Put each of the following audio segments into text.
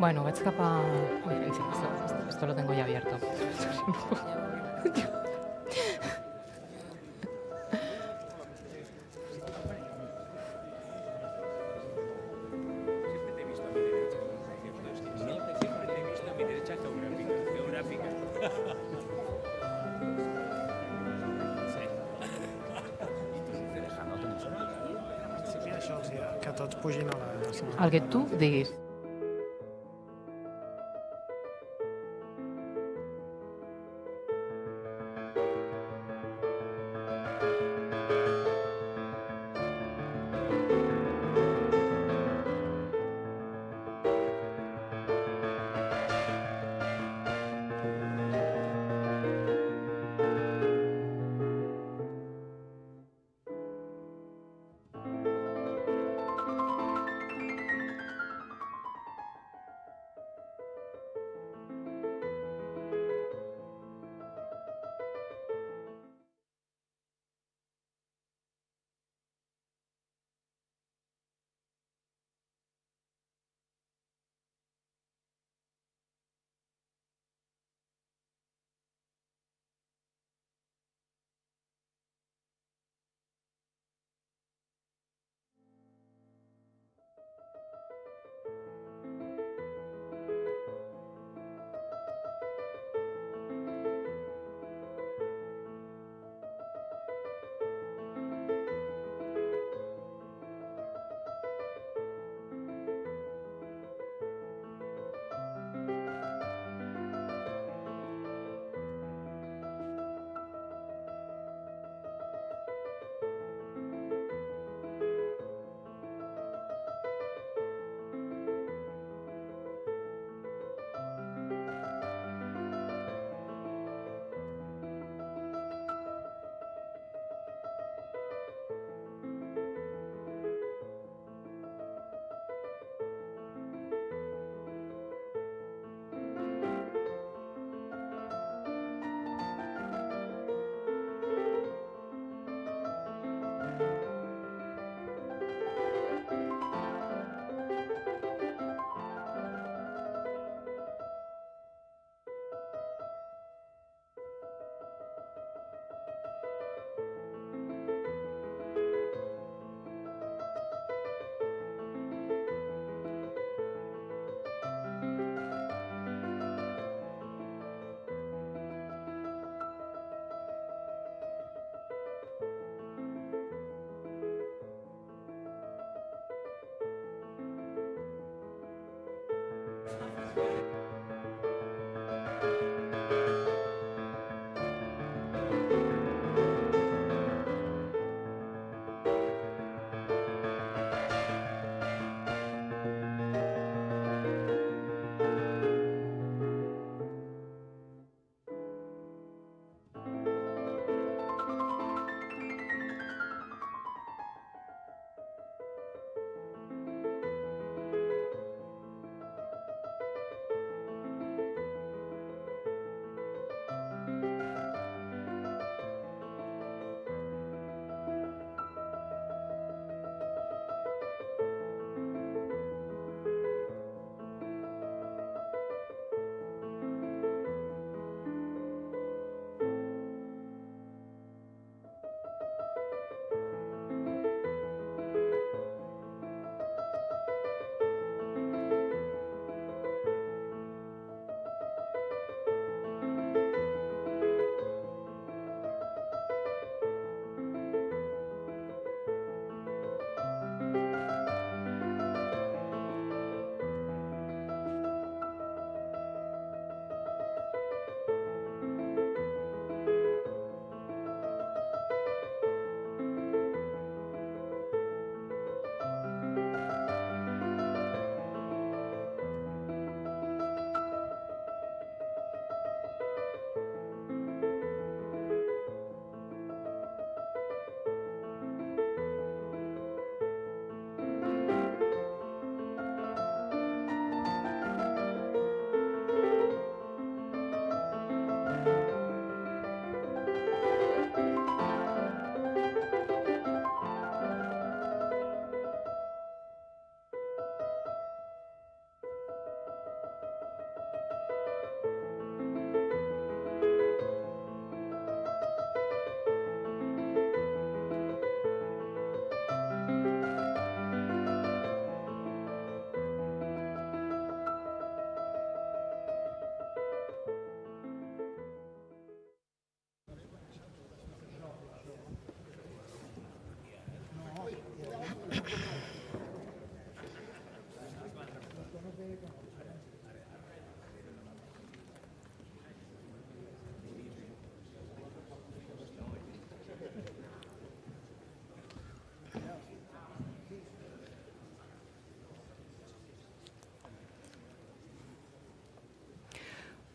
Bueno, vaig cap a... Ui, sí, esto lo tengo ya abierto. Que tots pugin a la sala. El que tu diguis.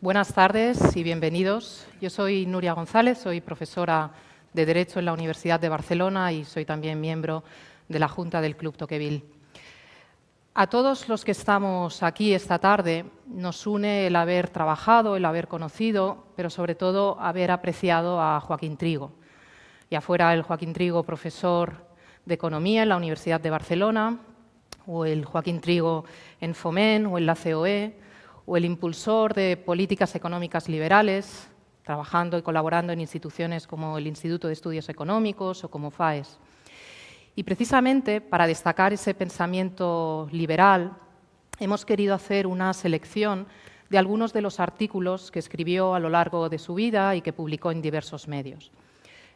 Buenas tardes y bienvenidos. Yo soy Nuria González, soy profesora de Derecho en la Universidad de Barcelona y soy también miembro de la Junta del Club Tocqueville. A todos los que estamos aquí esta tarde nos une el haber trabajado, el haber conocido, pero sobre todo haber apreciado a Joaquín Trigo. Ya fuera el Joaquín Trigo profesor de Economía en la Universidad de Barcelona, o el Joaquín Trigo en Foment o en la COE, o el impulsor de políticas económicas liberales, trabajando y colaborando en instituciones como el Instituto de Estudios Económicos o como FAES. Y precisamente para destacar ese pensamiento liberal, hemos querido hacer una selección de algunos de los artículos que escribió a lo largo de su vida y que publicó en diversos medios.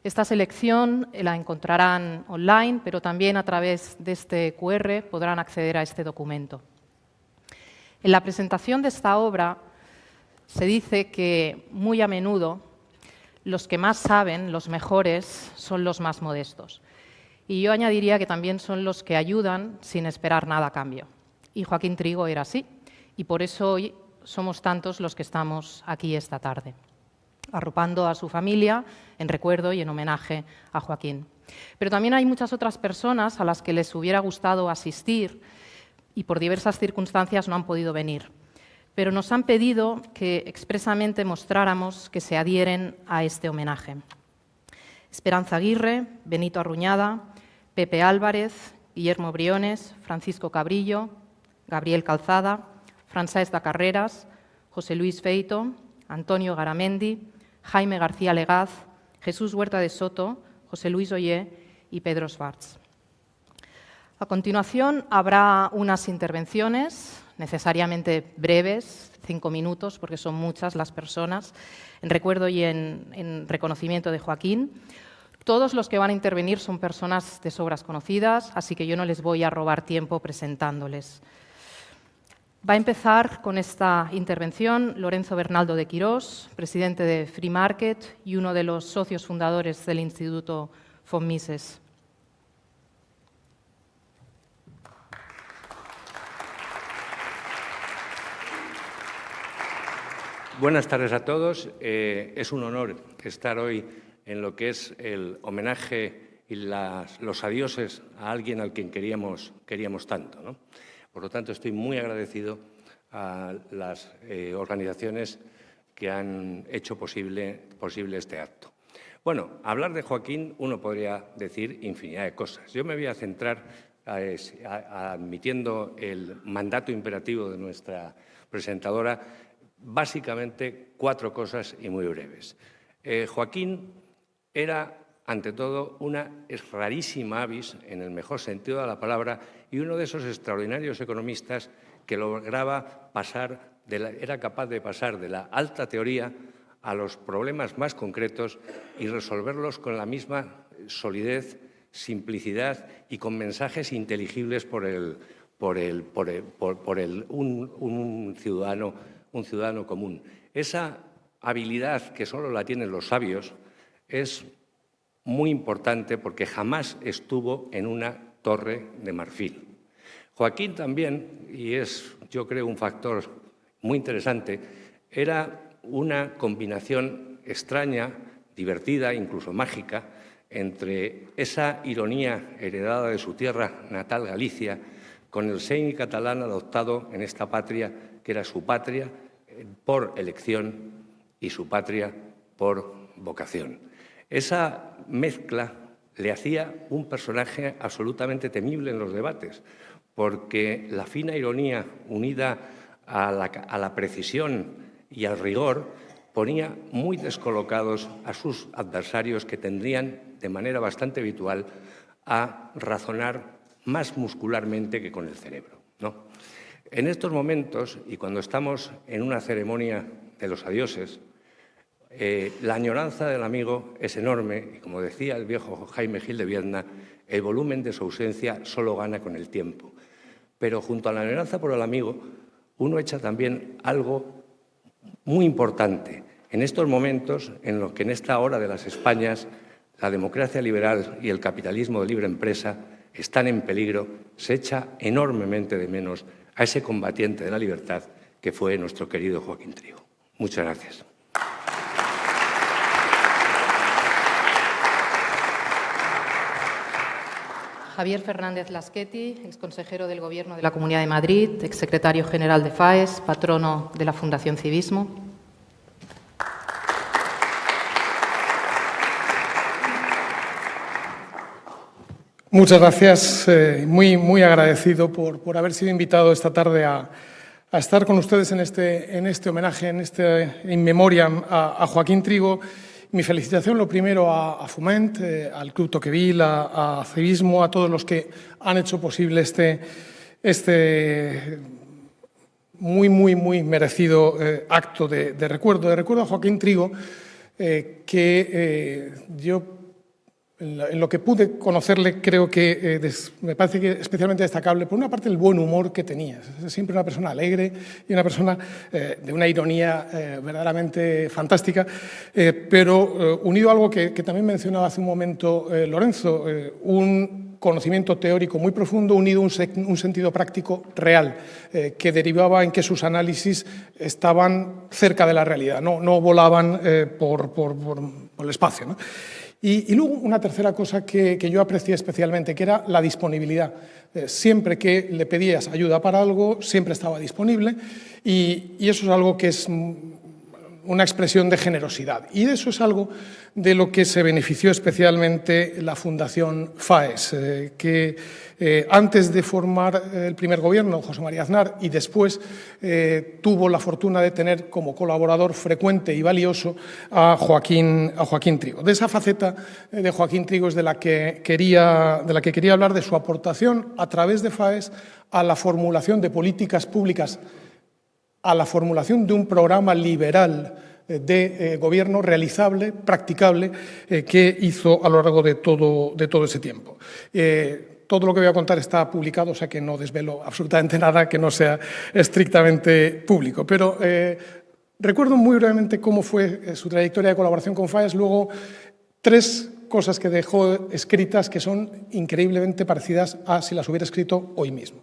Esta selección la encontrarán online, pero también a través de este QR podrán acceder a este documento. En la presentación de esta obra se dice que muy a menudo los que más saben, los mejores, son los más modestos. Y yo añadiría que también son los que ayudan sin esperar nada a cambio. Y Joaquín Trigo era así, y por eso hoy somos tantos los que estamos aquí esta tarde, arropando a su familia en recuerdo y en homenaje a Joaquín. Pero también hay muchas otras personas a las que les hubiera gustado asistir y por diversas circunstancias no han podido venir. Pero nos han pedido que expresamente mostráramos que se adhieren a este homenaje. Esperanza Aguirre, Benito Arruñada, Pepe Álvarez, Guillermo Briones, Francisco Cabrillo, Gabriel Calzada, Francesc de Carreras, José Luis Feito, Antonio Garamendi, Jaime García Legaz, Jesús Huerta de Soto, José Luis Ollé y Pedro Schwartz. A continuación habrá unas intervenciones, necesariamente breves, 5 minutos, porque son muchas las personas, en recuerdo y en reconocimiento de Joaquín. Todos los que van a intervenir son personas de sobras conocidas, así que yo no les voy a robar tiempo presentándoles. Va a empezar con esta intervención Lorenzo Bernaldo de Quirós, presidente de Free Market y uno de los socios fundadores del Instituto von Mises. Buenas tardes a todos. Es un honor estar hoy en lo que es el homenaje y los adioses a alguien al quien queríamos tanto, ¿no? Por lo tanto, estoy muy agradecido a las organizaciones que han hecho posible este acto. Bueno, hablar de Joaquín uno podría decir infinidad de cosas. Yo me voy a centrar, admitiendo el mandato imperativo de nuestra presentadora, básicamente 4 cosas y muy breves. Joaquín era, ante todo, una rarísima avis, en el mejor sentido de la palabra, y uno de esos extraordinarios economistas que lograba era capaz de pasar de la alta teoría a los problemas más concretos y resolverlos con la misma solidez, simplicidad y con mensajes inteligibles por un ciudadano común. Esa habilidad que solo la tienen los sabios es muy importante porque jamás estuvo en una torre de marfil. Joaquín también, y es, yo creo, un factor muy interesante, era una combinación extraña, divertida, incluso mágica, entre esa ironía heredada de su tierra natal, Galicia, con el seny catalán adoptado en esta patria, que era su patria por elección y su patria por vocación. Esa mezcla le hacía un personaje absolutamente temible en los debates, porque la fina ironía unida a la precisión y al rigor ponía muy descolocados a sus adversarios, que tendrían de manera bastante habitual a razonar más muscularmente que con el cerebro, ¿no? En estos momentos, y cuando estamos en una ceremonia de los adioses, la añoranza del amigo es enorme y, como decía el viejo Jaime Gil de Viedma, el volumen de su ausencia solo gana con el tiempo. Pero junto a la añoranza por el amigo, uno echa también algo muy importante. En estos momentos en los que en esta hora de las Españas la democracia liberal y el capitalismo de libre empresa están en peligro, se echa enormemente de menos a ese combatiente de la libertad que fue nuestro querido Joaquín Trigo. Muchas gracias. Javier Fernández Laschetti, exconsejero del Gobierno de la Comunidad de Madrid, exsecretario general de FAES, patrono de la Fundación Civismo. Muchas gracias. Muy agradecido por haber sido invitado esta tarde a estar con ustedes en este homenaje, en este in memoriam a Joaquín Trigo. Mi felicitación, lo primero, a Foment, al Club Tocqueville, a Civismo, a todos los que han hecho posible este muy merecido acto de recuerdo. De recuerdo a Joaquín Trigo, que yo, en lo que pude conocerle, creo que me parece que especialmente destacable, por una parte, el buen humor que tenía. Es siempre una persona alegre y una persona de una ironía verdaderamente fantástica, pero unido a algo que también mencionaba hace un momento Lorenzo, un conocimiento teórico muy profundo unido a un sentido práctico real, que derivaba en que sus análisis estaban cerca de la realidad, no volaban por el espacio, ¿no? Y luego una tercera cosa que yo aprecié especialmente, que era la disponibilidad. Siempre que le pedías ayuda para algo, siempre estaba disponible y eso es algo que es una expresión de generosidad. Y eso es algo de lo que se benefició especialmente la Fundación FAES, que antes de formar el primer gobierno, José María Aznar, y después tuvo la fortuna de tener como colaborador frecuente y valioso a Joaquín Trigo. De esa faceta de Joaquín Trigo es de la que quería hablar, de su aportación a través de FAES a la formulación de políticas públicas, a la formulación de un programa liberal de gobierno realizable, practicable, que hizo a lo largo de todo ese tiempo. Todo lo que voy a contar está publicado, o sea que no desvelo absolutamente nada que no sea estrictamente público. Pero recuerdo muy brevemente cómo fue su trayectoria de colaboración con FAES, luego tres cosas que dejó escritas que son increíblemente parecidas a si las hubiera escrito hoy mismo.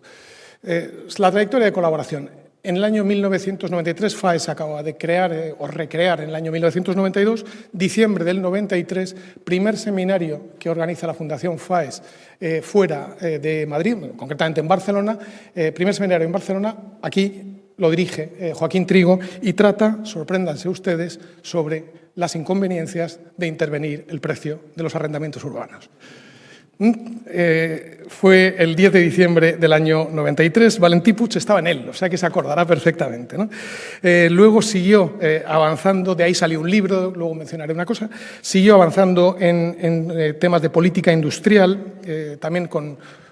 La trayectoria de colaboración. En el año 1993, FAES acaba de crear o recrear en el año 1992, diciembre del 93, primer seminario que organiza la Fundación FAES fuera de Madrid, concretamente en Barcelona, primer seminario en Barcelona, aquí lo dirige Joaquín Trigo y trata, sorpréndanse ustedes, sobre las inconveniencias de intervenir el precio de los arrendamientos urbanos. Fue el 10 de diciembre del año 93, Valentí Puig estaba en él, o sea que se acordará perfectamente, ¿no? Luego siguió avanzando, de ahí salió un libro, luego mencionaré una cosa, siguió avanzando en temas de política industrial, también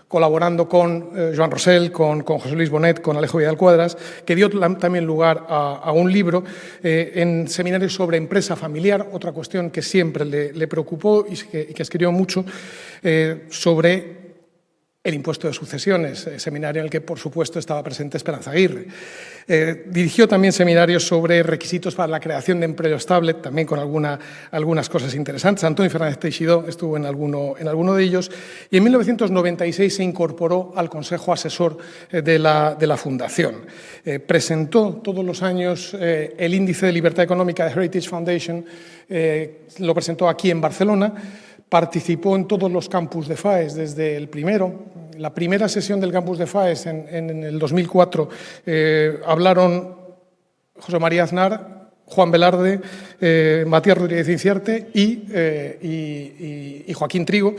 colaborando con Joan Rosell, con José Luis Bonet, con Alejo Vidal Cuadras, que dio también lugar a un libro en seminarios sobre empresa familiar, otra cuestión que siempre le preocupó y que escribió mucho, sobre el impuesto de sucesiones, seminario en el que, por supuesto, estaba presente Esperanza Aguirre. Dirigió también seminarios sobre requisitos para la creación de empleo estable, también con algunas cosas interesantes. Antonio Fernández Teixidó estuvo en alguno de ellos. Y en 1996 se incorporó al Consejo Asesor de la Fundación. Presentó todos los años el Índice de Libertad Económica de Heritage Foundation, lo presentó aquí en Barcelona. Participó en todos los campus de FAES desde el primero. La primera sesión del campus de FAES en el 2004 hablaron José María Aznar, Juan Velarde, Matías Rodríguez Inciarte y Joaquín Trigo.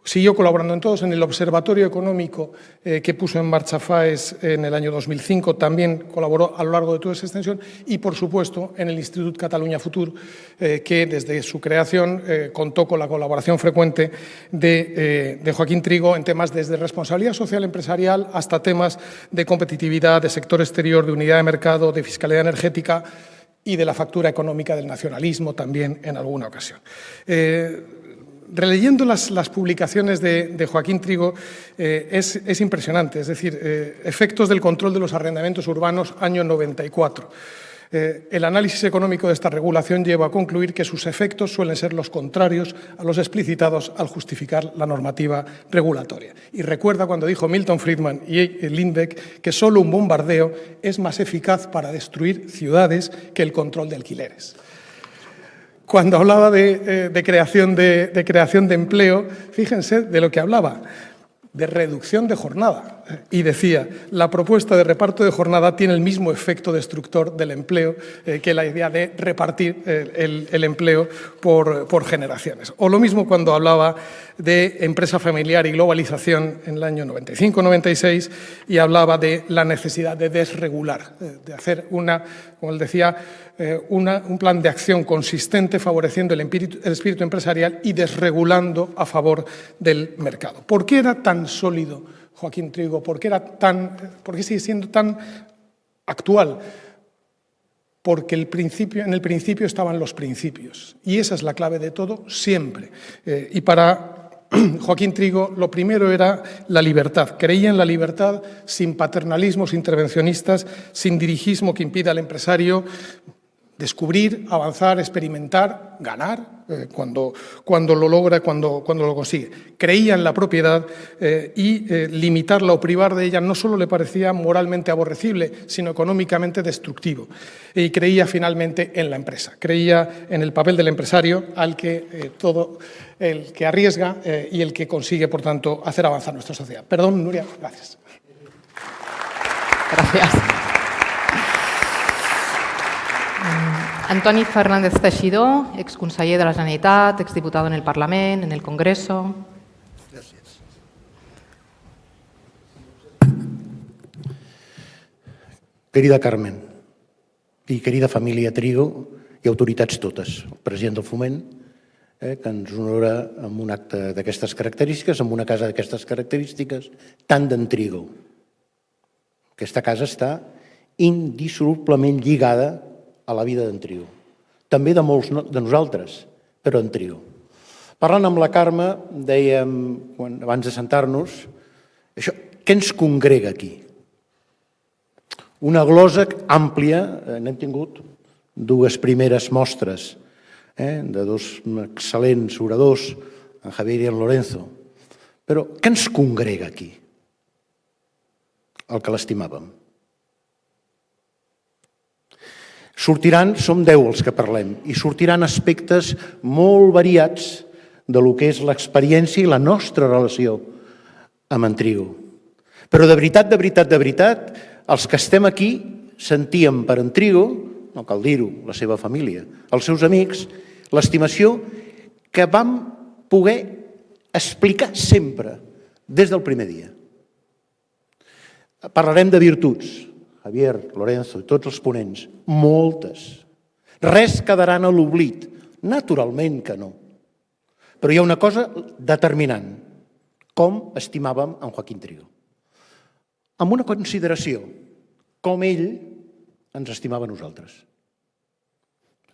Siguió colaborando en todos. En el Observatorio Económico que puso en marcha FAES en el año 2005 también colaboró a lo largo de toda esa extensión y, por supuesto, en el Institut Catalunya Futur, que desde su creación contó con la colaboración frecuente de Joaquín Trigo en temas desde responsabilidad social empresarial hasta temas de competitividad, de sector exterior, de unidad de mercado, de fiscalidad energética y de la factura económica del nacionalismo también en alguna ocasión. Releyendo las publicaciones de Joaquín Trigo es impresionante, es decir, efectos del control de los arrendamientos urbanos, año 94. El análisis económico de esta regulación lleva a concluir que sus efectos suelen ser los contrarios a los explicitados al justificar la normativa regulatoria. Y recuerda cuando dijo Milton Friedman y Lindbeck que solo un bombardeo es más eficaz para destruir ciudades que el control de alquileres. Cuando hablaba de creación de empleo, fíjense de lo que hablaba, de reducción de jornada. Y decía, la propuesta de reparto de jornada tiene el mismo efecto destructor del empleo que la idea de repartir el empleo por generaciones. O lo mismo cuando hablaba de empresa familiar y globalización en el año 95-96 y hablaba de la necesidad de desregular, de hacer como él decía, un plan de acción consistente favoreciendo el espíritu empresarial y desregulando a favor del mercado. ¿Por qué era tan sólido Joaquín Trigo? ¿Por qué sigue siendo tan actual? Porque en el principio estaban los principios. Y esa es la clave de todo, siempre. Y para Joaquín Trigo lo primero era la libertad. Creía en la libertad sin paternalismos intervencionistas, sin dirigismo que impida al empresario descubrir, avanzar, experimentar, ganar cuando lo logra, cuando lo consigue. Creía en la propiedad y limitarla o privar de ella no solo le parecía moralmente aborrecible, sino económicamente destructivo. Y creía finalmente en la empresa. Creía en el papel del empresario, el que arriesga y el que consigue, por tanto, hacer avanzar nuestra sociedad. Perdón, Núria, gracias. Gracias. Antoni Fernández Teixidor, exconseller de la Generalitat, exdiputado en el Parlament, en el Congreso. Gràcies. Querida Carmen i querida família Trigo i autoritats totes, el president del Foment, que ens honora amb un acte d'aquestes característiques, amb una casa d'aquestes característiques, tant d'en Trigo. Aquesta casa està indissolublement lligada a la vida d'en Trigo. També de molts de nosaltres, però en Trigo. Parlant amb la Carme, dèiem, abans de sentar-nos, què ens congrega aquí? Una glosa àmplia, n'hem tingut dues primeres mostres de dos excel·lents oradors, en Javier i en Lorenzo. Però què ens congrega aquí? El que l'estimàvem. Sortiran, som 10 els que parlem, i sortiran aspectes molt variats de lo que és l'experiència i la nostra relació amb en Trigo. Però de veritat, els que estem aquí sentíem per en Trigo, no cal dir-ho, la seva família, els seus amics, l'estimació que vam poder explicar sempre, des del primer dia. Parlarem de virtuts, Javier, Lorenzo i tots els ponents, moltes. Res quedaran a l'oblit, naturalment que no. Però hi ha una cosa determinant, com estimàvem en Joaquín Trigo. Amb una consideració, com ell ens estimava a nosaltres.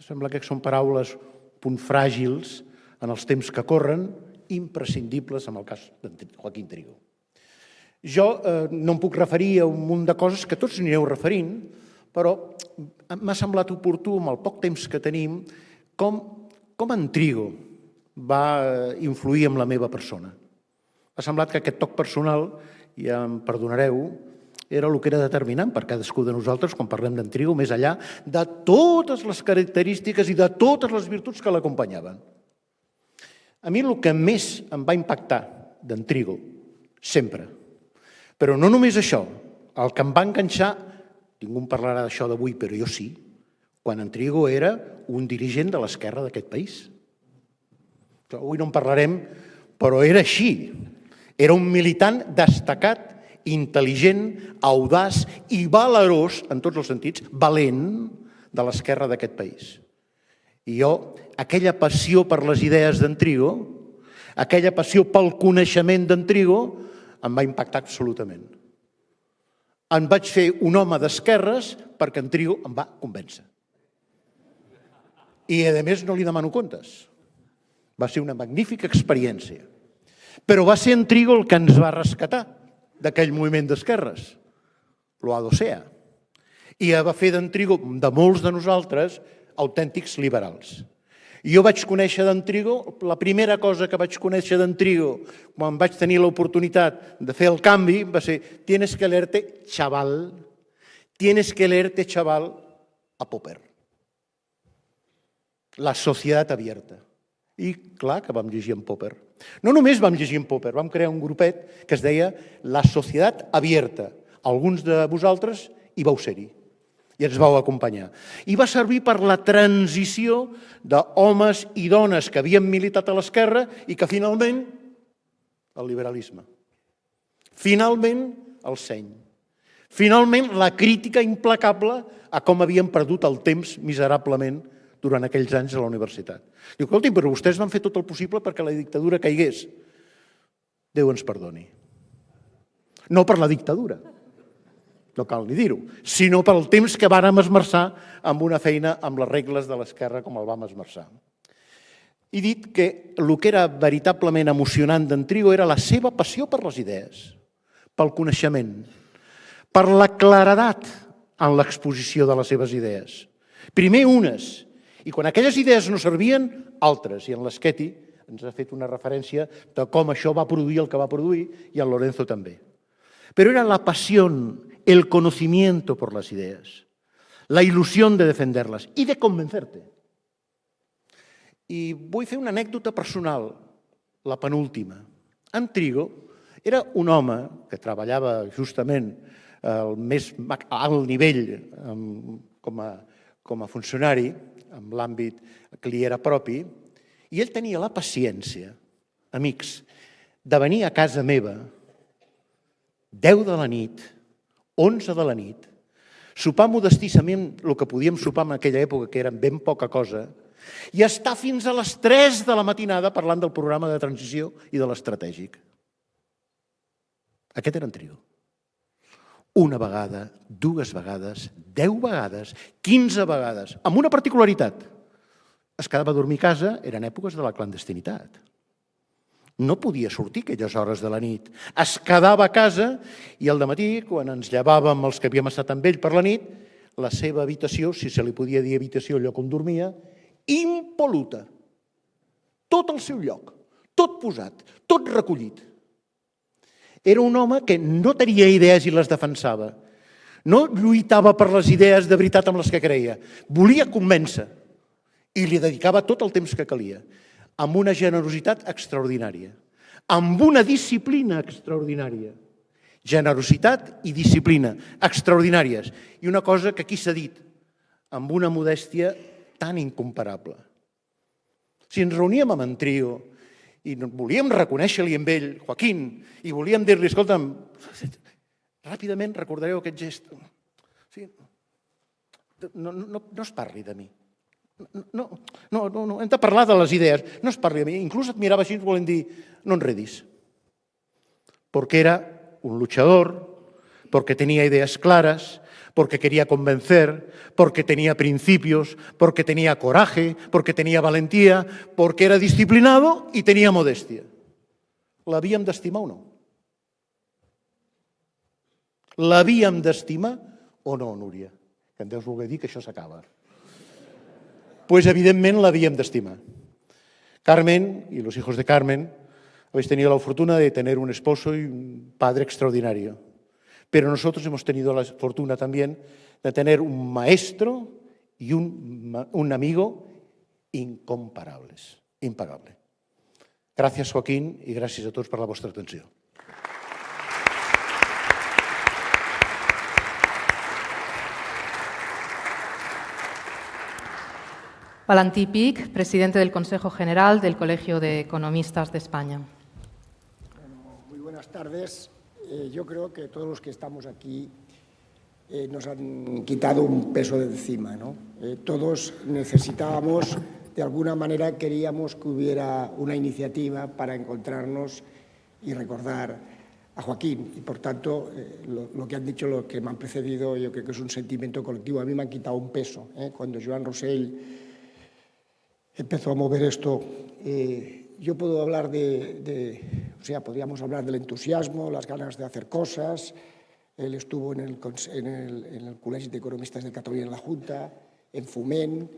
Sembla que són paraules punt fràgils en els temps que corren, imprescindibles en el cas de Joaquín Trigo. Jo no em puc referir a un munt de coses que tots n'hi aneu referint, però m'ha semblat oportú, amb el poc temps que tenim, com en Trigo va influir en la meva persona. M'ha semblat que aquest toc personal, ja em perdonareu, era el que era determinant per cadascú de nosaltres quan parlem d'en Trigo, més enllà de totes les característiques i de totes les virtuts que l'acompanyaven. A mi el que més em va impactar d'en Trigo, sempre, però no només això, el que em va enganxar, ningú en parlarà d'això d'avui, però jo sí, quan en Trigo era un dirigent de l'esquerra d'aquest país. Avui no en parlarem, però era així. Era un militant destacat, intel·ligent, audaç i valerós, en tots els sentits, valent de l'esquerra d'aquest país. I jo, aquella passió per les idees d'en Trigo, aquella passió pel coneixement d'en Trigo, em va impactar absolutament. Em vaig fer un home d'esquerres perquè en Trigo em va convèncer. I, a més, no li demano comptes. Va ser una magnífica experiència. Però va ser en Trigo el que ens va rescatar d'aquell moviment d'esquerres, l'OADOSEA. i va fer d'en Trigo, de molts de nosaltres, autèntics liberals. Jo vaig conèixer d'en Trigo, la primera cosa que vaig conèixer d'en Trigo quan vaig tenir l'oportunitat de fer el canvi va ser «Tienes que leerte, chaval, tienes que leerte, chaval, a Popper». La societat abierta. I clar que vam llegir en Popper. No només vam llegir en Popper, vam crear un grupet que es deia La Societat Abierta. Alguns de vosaltres hi vau ser-hi i ens vau acompanyar. I va servir per la transició d'homes i dones que havien militat a l'esquerra i que finalment el liberalisme. Finalment el seny. Finalment la crítica implacable a com havien perdut el temps miserablement durant aquells anys a la universitat. Diu, escolti, però vostès van fer tot el possible perquè la dictadura caigués. Déu ens perdoni. No per la dictadura, no cal ni dir-ho, sinó pel temps que vàrem esmerçar amb una feina amb les regles de l'esquerra com el vam esmerçar. He dit que el que era veritablement emocionant d'en Trigo era la seva passió per les idees, pel coneixement, per la claredat en l'exposició de les seves idees. Primer unes, i quan aquelles idees no servien, altres. I en l'Esqueti ens ha fet una referència de com això va produir el que va produir, i en Lorenzo també. Pero era la pasión, el conocimiento por las ideas, la ilusión de defenderlas y de convencerte. I vull fer una anècdota personal, la penúltima. En Trigo era un home que treballava justament al més alt nivell com a funcionari, en l'àmbit que li era propi, i ell tenia la paciència, amics, de venir a casa meva 10 de la nit, 11 de la nit, sopar modestissament el que podíem sopar en aquella època, que era ben poca cosa, i estar fins a les 3 de la matinada parlant del programa de transició i de l'estratègic. Aquest era en Trigo. Una vegada, 2 vegades, 10 vegades, 15 vegades, amb una particularitat. Es quedava a dormir a casa, eren èpoques de la clandestinitat. No podia sortir aquelles hores de la nit. Es quedava a casa i al dematí, quan ens llevàvem els que havíem estat amb ell per la nit, la seva habitació, si se li podia dir habitació, el lloc on dormia, impol·luta. Tot al seu lloc, tot posat, tot recollit. Era un home que no tenia idees i les defensava. No lluitava per les idees de veritat amb les que creia. Volia convèncer i li dedicava tot el temps que calia, amb una generositat extraordinària, amb una disciplina extraordinària. Generositat i disciplina extraordinàries. I una cosa que aquí s'ha dit, amb una modèstia tan incomparable. Si ens reuníem amb en Trigo i volíem reconèixer-li amb ell, Joaquín, i volíem dir-li, escolta'm, ràpidament recordareu aquest gest. No es parli de mi. No, hem de parlar de les idees. No es parli de mi. Inclús et mirava així, volem dir, no enredis. Porque era un luchador, porque tenía ideas claras, porque quería convencer, porque tenía principios, porque tenía coraje, porque tenía valentía, porque era disciplinado y tenía modestia. L'havíem d'estimar o no? L'havíem d'estimar o no, Núria? Que em deus voler dir que això s'acaba. Pues evidentment l'havíem d'estimar. Carmen y los hijos de Carmen habéis tenido la fortuna de tener un esposo y un padre extraordinario. Pero nosotros hemos tenido la fortuna también de tener un maestro y un amigo incomparables, impagable. Gracias, Joaquín, y gracias a todos por la vuestra atención. Valentí Pich, presidente del Consejo General del Colegio de Economistas de España. Bueno, muy buenas tardes. Yo creo que todos los que estamos aquí nos han quitado un peso de encima, ¿no? Todos necesitábamos, de alguna manera queríamos que hubiera una iniciativa para encontrarnos y recordar a Joaquín. Y por tanto, lo que han dicho los que me han precedido, yo creo que es un sentimiento colectivo. A mí me han quitado un peso. Cuando Joan Rosell empezó a mover esto, yo puedo hablar podríamos hablar del entusiasmo, las ganas de hacer cosas, él estuvo en el Col·legi d'Economistas de Cataluña en la Junta, en Foment,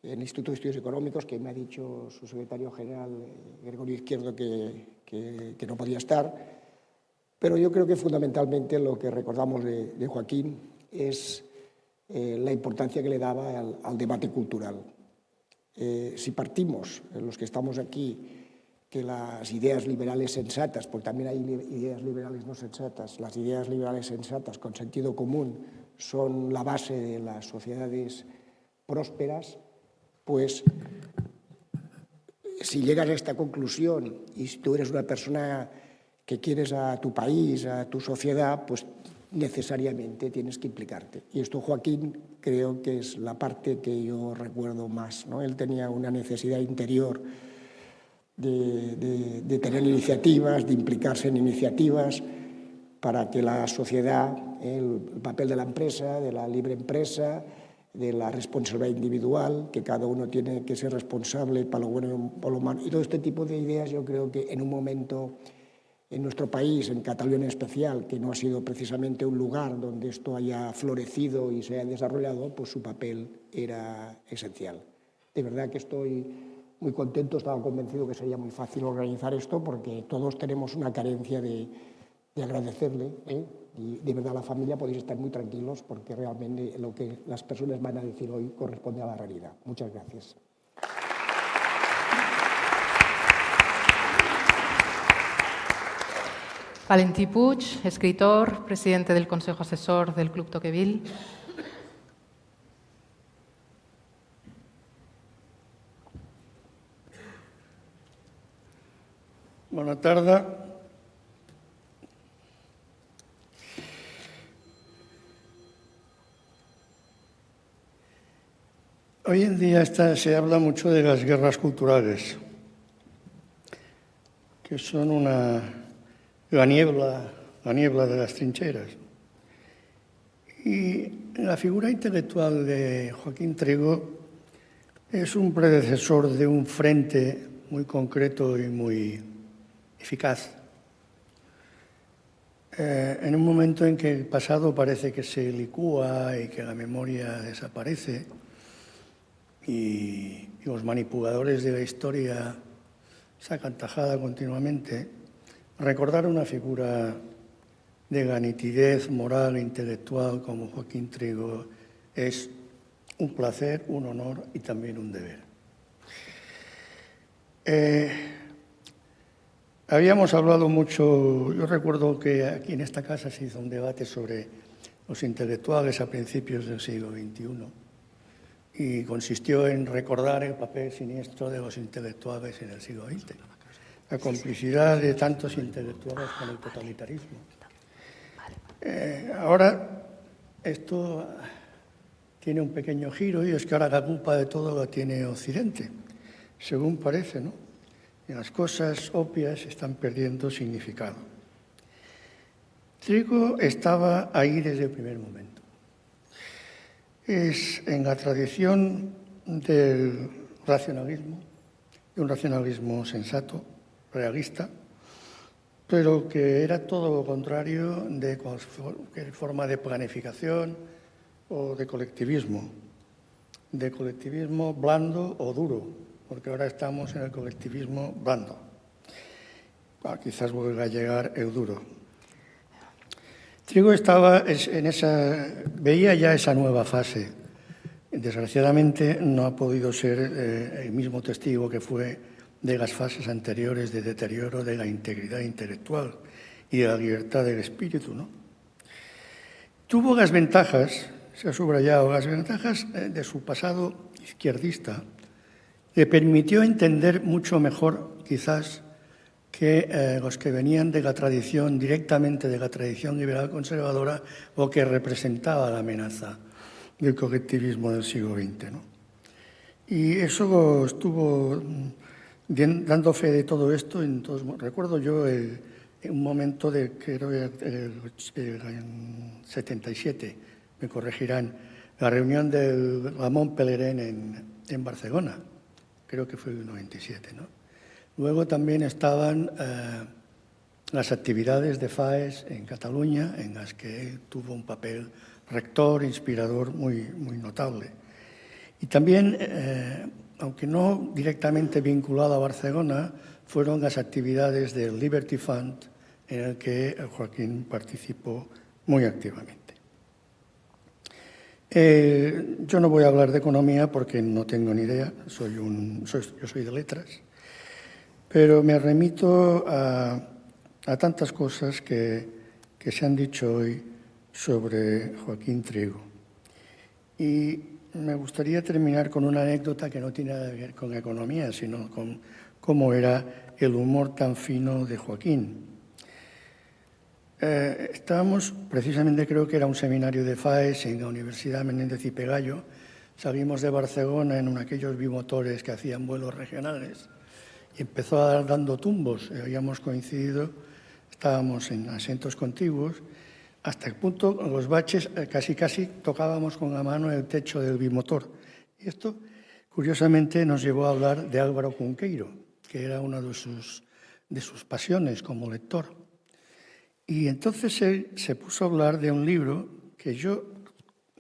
en el Instituto de Estudios Económicos, que me ha dicho su secretario general, Gregorio Izquierdo, que no podía estar. Pero yo creo que fundamentalmente lo que recordamos de Joaquín es la importancia que le daba al debate cultural. Si partimos, los que estamos aquí, que las ideas liberales sensatas, porque también hay ideas liberales no sensatas, las ideas liberales sensatas con sentido común son la base de las sociedades prósperas, pues si llegas a esta conclusión y si tú eres una persona que quieres a tu país, a tu sociedad, pues necesariamente tienes que implicarte. Y esto Joaquín creo que es la parte que yo recuerdo más, ¿no? Él tenía una necesidad interior de tener iniciativas, de implicarse en iniciativas para que la sociedad, el papel de la empresa, de la libre empresa, de la responsabilidad individual, que cada uno tiene que ser responsable para lo bueno y para lo malo. Y todo este tipo de ideas yo creo que en un momento en nuestro país, en Cataluña en especial, que no ha sido precisamente un lugar donde esto haya florecido y se haya desarrollado, pues su papel era esencial. De verdad que estoy muy contento, estaba convencido que sería muy fácil organizar esto porque todos tenemos una carencia de agradecerle, y de verdad la familia podéis estar muy tranquilos porque realmente lo que las personas van a decir hoy corresponde a la realidad. Muchas gracias. Valentí Puig, escritor, presidente del Consejo Asesor del Club Tocqueville. Bona tarda. Hoy en día se habla mucho de las guerras culturales, que son la niebla de las trincheras. Y la figura intelectual de Joaquín Trigo es un predecesor de un frente muy concreto y muy eficaz. En un momento en que el pasado parece que se licúa y que la memoria desaparece y los manipuladores de la historia sacan tajada continuamente, recordar una figura de la nitidez moral e intelectual como Joaquín Trigo es un placer, un honor y también un deber. Habíamos hablado mucho, yo recuerdo que aquí en esta casa se hizo un debate sobre los intelectuales a principios del siglo XXI y consistió en recordar el papel siniestro de los intelectuales en el siglo XX, la complicidad de tantos intelectuales con el totalitarismo. Ahora esto tiene un pequeño giro y es que ahora la culpa de todo la tiene Occidente, según parece, ¿no? Y las cosas obvias están perdiendo significado. Trigo estaba ahí desde el primer momento. Es en la tradición del racionalismo, de un racionalismo sensato, realista, pero que era todo lo contrario de cualquier forma de planificación o de colectivismo blando o duro, porque ahora estamos en el colectivismo blando. Quizás vuelva a llegar el duro. Trigo veía ya esa nueva fase. Desgraciadamente no ha podido ser el mismo testigo que fue de las fases anteriores de deterioro de la integridad intelectual y de la libertad del espíritu, ¿no? Tuvo las ventajas, se ha subrayado, las ventajas de su pasado izquierdista. Le permitió entender mucho mejor, quizás, que los que venían de la tradición, directamente de la tradición liberal conservadora, o que representaba la amenaza del colectivismo del siglo XX, ¿no? Y eso estuvo dando fe de todo esto. Recuerdo yo un momento de, creo que en 77, me corregirán, la reunión del Ramón Pelerén en Barcelona, creo que fue el 97, ¿no? Luego también estaban las actividades de FAES en Cataluña, en las que él tuvo un papel rector, inspirador muy notable. Y también, aunque no directamente vinculado a Barcelona, fueron las actividades del Liberty Fund en el que Joaquín participó muy activamente. Yo no voy a hablar de economía porque no tengo ni idea, yo soy de letras, pero me remito a tantas cosas que se han dicho hoy sobre Joaquín Trigo. Y me gustaría terminar con una anécdota que no tiene nada que ver con economía, sino con cómo era el humor tan fino de Joaquín. Estábamos, precisamente creo que era un seminario de FAES en la Universidad Menéndez y Pelayo. Salimos de Barcelona en aquellos bimotores que hacían vuelos regionales y empezó a dar dando tumbos. Habíamos coincidido, estábamos en asientos contiguos, hasta el punto, los baches, casi tocábamos con la mano el techo del bimotor. Y esto, curiosamente, nos llevó a hablar de Álvaro Cunqueiro, que era una de sus pasiones como lector. Y entonces él se puso a hablar de un libro que yo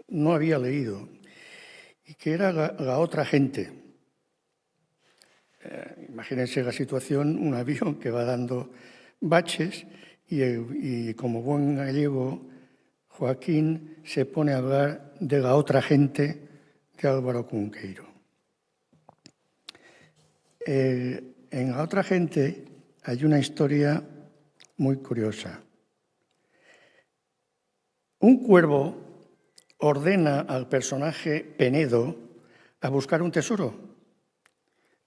no había leído y que era La otra gente. Imagínense la situación, un avión que va dando baches y como buen gallego, Joaquín se pone a hablar de La otra gente de Álvaro Cunqueiro. En La otra gente hay una historia muy curiosa. Un cuervo ordena al personaje Penedo a buscar un tesoro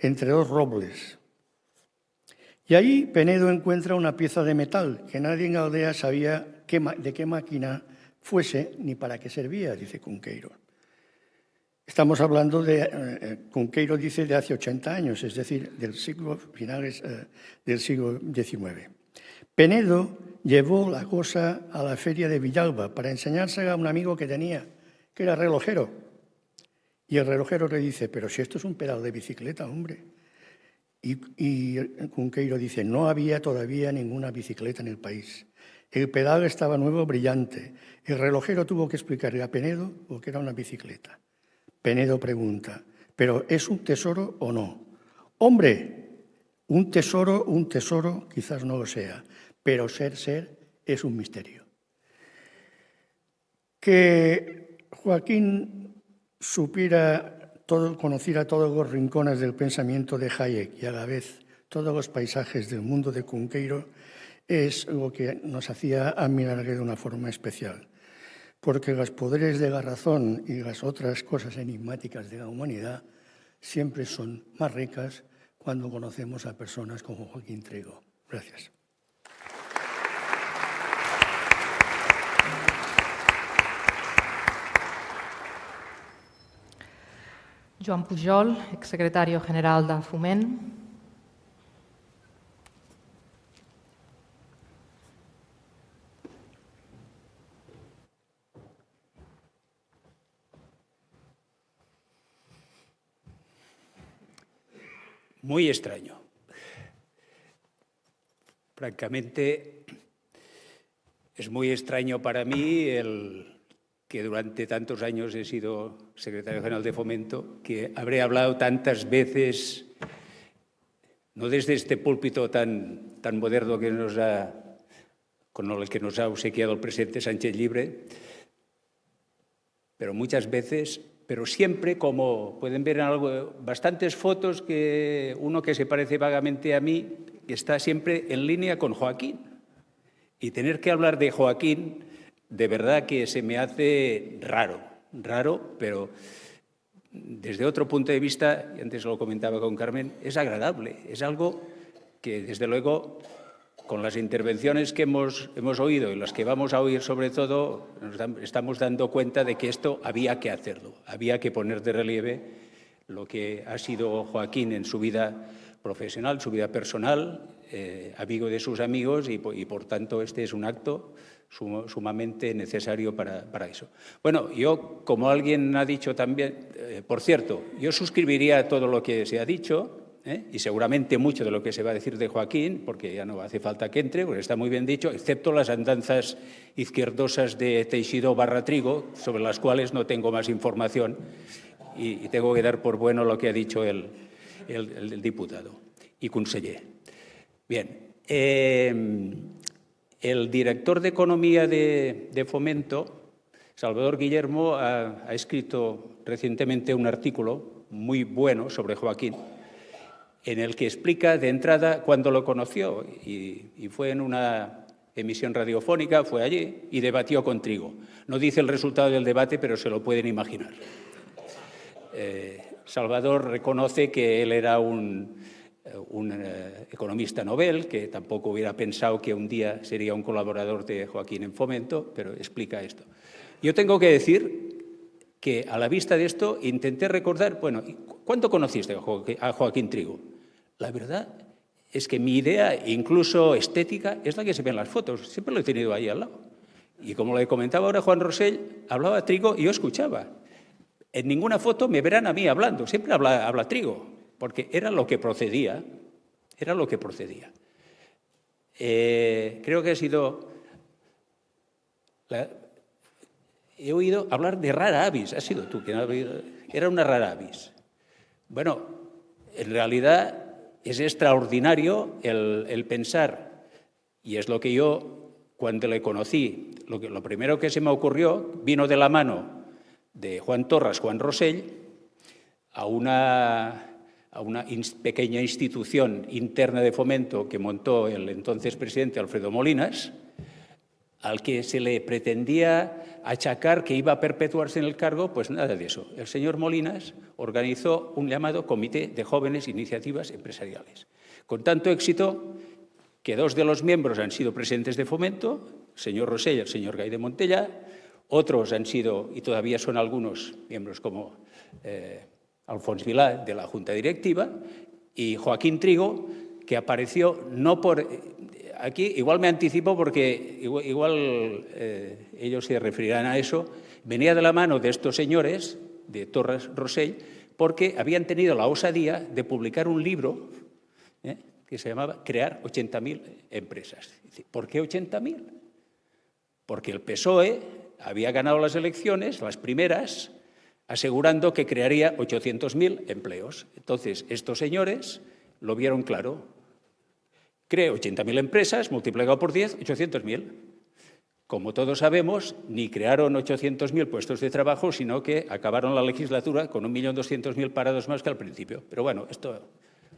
entre dos robles. Y ahí Penedo encuentra una pieza de metal que nadie en la aldea sabía de qué máquina fuese ni para qué servía, dice Cunqueiro. Estamos hablando Cunqueiro dice de hace 80 años, es decir, finales del siglo XIX. Penedo llevó la cosa a la feria de Villalba para enseñársela a un amigo que tenía, que era relojero. Y el relojero le dice, pero si esto es un pedal de bicicleta, hombre. Y Cunqueiro dice, no había todavía ninguna bicicleta en el país. El pedal estaba nuevo, brillante. El relojero tuvo que explicarle a Penedo lo que era una bicicleta. Penedo pregunta, ¿pero es un tesoro o no? Hombre, un tesoro quizás no lo sea, pero ser es un misterio. Que Joaquín conociera todos los rincones del pensamiento de Hayek y a la vez todos los paisajes del mundo de Cunqueiro es lo que nos hacía admirarle de una forma especial. Porque los poderes de la razón y las otras cosas enigmáticas de la humanidad siempre son más ricas cuando conocemos a personas como Joaquín Trigo. Gracias. Joan Pujol, exsecretario general de Foment. Muy extraño. Francamente, es muy extraño para mí que durante tantos años he sido secretario general de Fomento, que habré hablado tantas veces, no desde este púlpito tan moderno con el que nos ha obsequiado el presidente Sánchez Llibre, pero muchas veces, pero siempre, como pueden ver en bastantes fotos, que uno que se parece vagamente a mí, que está siempre en línea con Joaquín. Y tener que hablar de Joaquín, de verdad que se me hace raro, pero desde otro punto de vista, y antes lo comentaba con Carmen, es agradable, es algo que desde luego con las intervenciones que hemos oído y las que vamos a oír sobre todo, nos estamos dando cuenta de que esto había que hacerlo, había que poner de relieve lo que ha sido Joaquín en su vida profesional, su vida personal, amigo de sus amigos y por tanto este es un acto sumamente necesario para eso. Bueno, yo, como alguien ha dicho también, por cierto, yo suscribiría todo lo que se ha dicho, y seguramente mucho de lo que se va a decir de Joaquín, porque ya no hace falta que entre, porque está muy bien dicho, excepto las andanzas izquierdosas de Teixidó / Trigo, sobre las cuales no tengo más información y tengo que dar por bueno lo que ha dicho el diputado y conseller. Bien, el director de Economía de Fomento, Salvador Guillermo, ha escrito recientemente un artículo muy bueno sobre Joaquín, en el que explica de entrada cuándo lo conoció, y fue en una emisión radiofónica, fue allí y debatió con Trigo. No dice el resultado del debate, pero se lo pueden imaginar. Salvador reconoce que él era un economista Nobel, que tampoco hubiera pensado que un día sería un colaborador de Joaquín en Fomento, pero explica esto. Yo tengo que decir que a la vista de esto intenté recordar, bueno, ¿cuánto conociste a Joaquín Trigo? La verdad es que mi idea, incluso estética, es la que se ve en las fotos. Siempre lo he tenido ahí al lado. Y como le comentaba ahora Juan Rosell, hablaba Trigo y yo escuchaba. En ninguna foto me verán a mí hablando, siempre habla Trigo, porque era lo que procedía. Era lo que procedía. Creo que ha sido... He oído hablar de rara avis. Has sido tú quien ha oído. Era una rara avis. Bueno, en realidad es extraordinario el pensar, y es lo que yo, cuando le conocí, lo primero que se me ocurrió, vino de la mano de Juan Torras, Juan Rosell, a una pequeña institución interna de Fomento que montó el entonces presidente Alfredo Molinas, al que se le pretendía achacar que iba a perpetuarse en el cargo, pues nada de eso. El señor Molinas organizó un llamado Comité de Jóvenes Iniciativas Empresariales, con tanto éxito que 2 de los miembros han sido presidentes de Fomento, el señor Rosell y el señor Gay de Montellà, otros han sido, y todavía son algunos miembros como Alfons Vilá, de la Junta Directiva, y Joaquín Trigo, que apareció no por... Aquí igual me anticipo porque igual ellos se referirán a eso. Venía de la mano de estos señores, de Torras Rosell, porque habían tenido la osadía de publicar un libro que se llamaba Crear 80.000 empresas. ¿Por qué 80.000? Porque el PSOE había ganado las elecciones, las primeras, asegurando que crearía 800.000 empleos. Entonces, estos señores lo vieron claro. Creo 80.000 empresas, multiplicado por 10, 800.000. Como todos sabemos, ni crearon 800.000 puestos de trabajo, sino que acabaron la legislatura con 1.200.000 parados más que al principio. Pero bueno, esto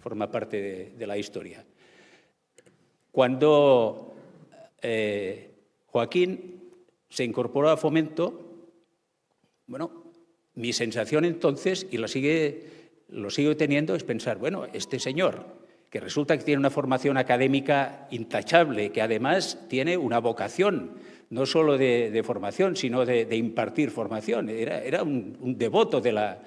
forma parte de la historia. Cuando Joaquín se incorporó a Fomento, bueno, mi sensación entonces, y lo sigo teniendo, es pensar, bueno, este señor, que resulta que tiene una formación académica intachable, que además tiene una vocación, no solo de formación, sino de impartir formación. Era un devoto de la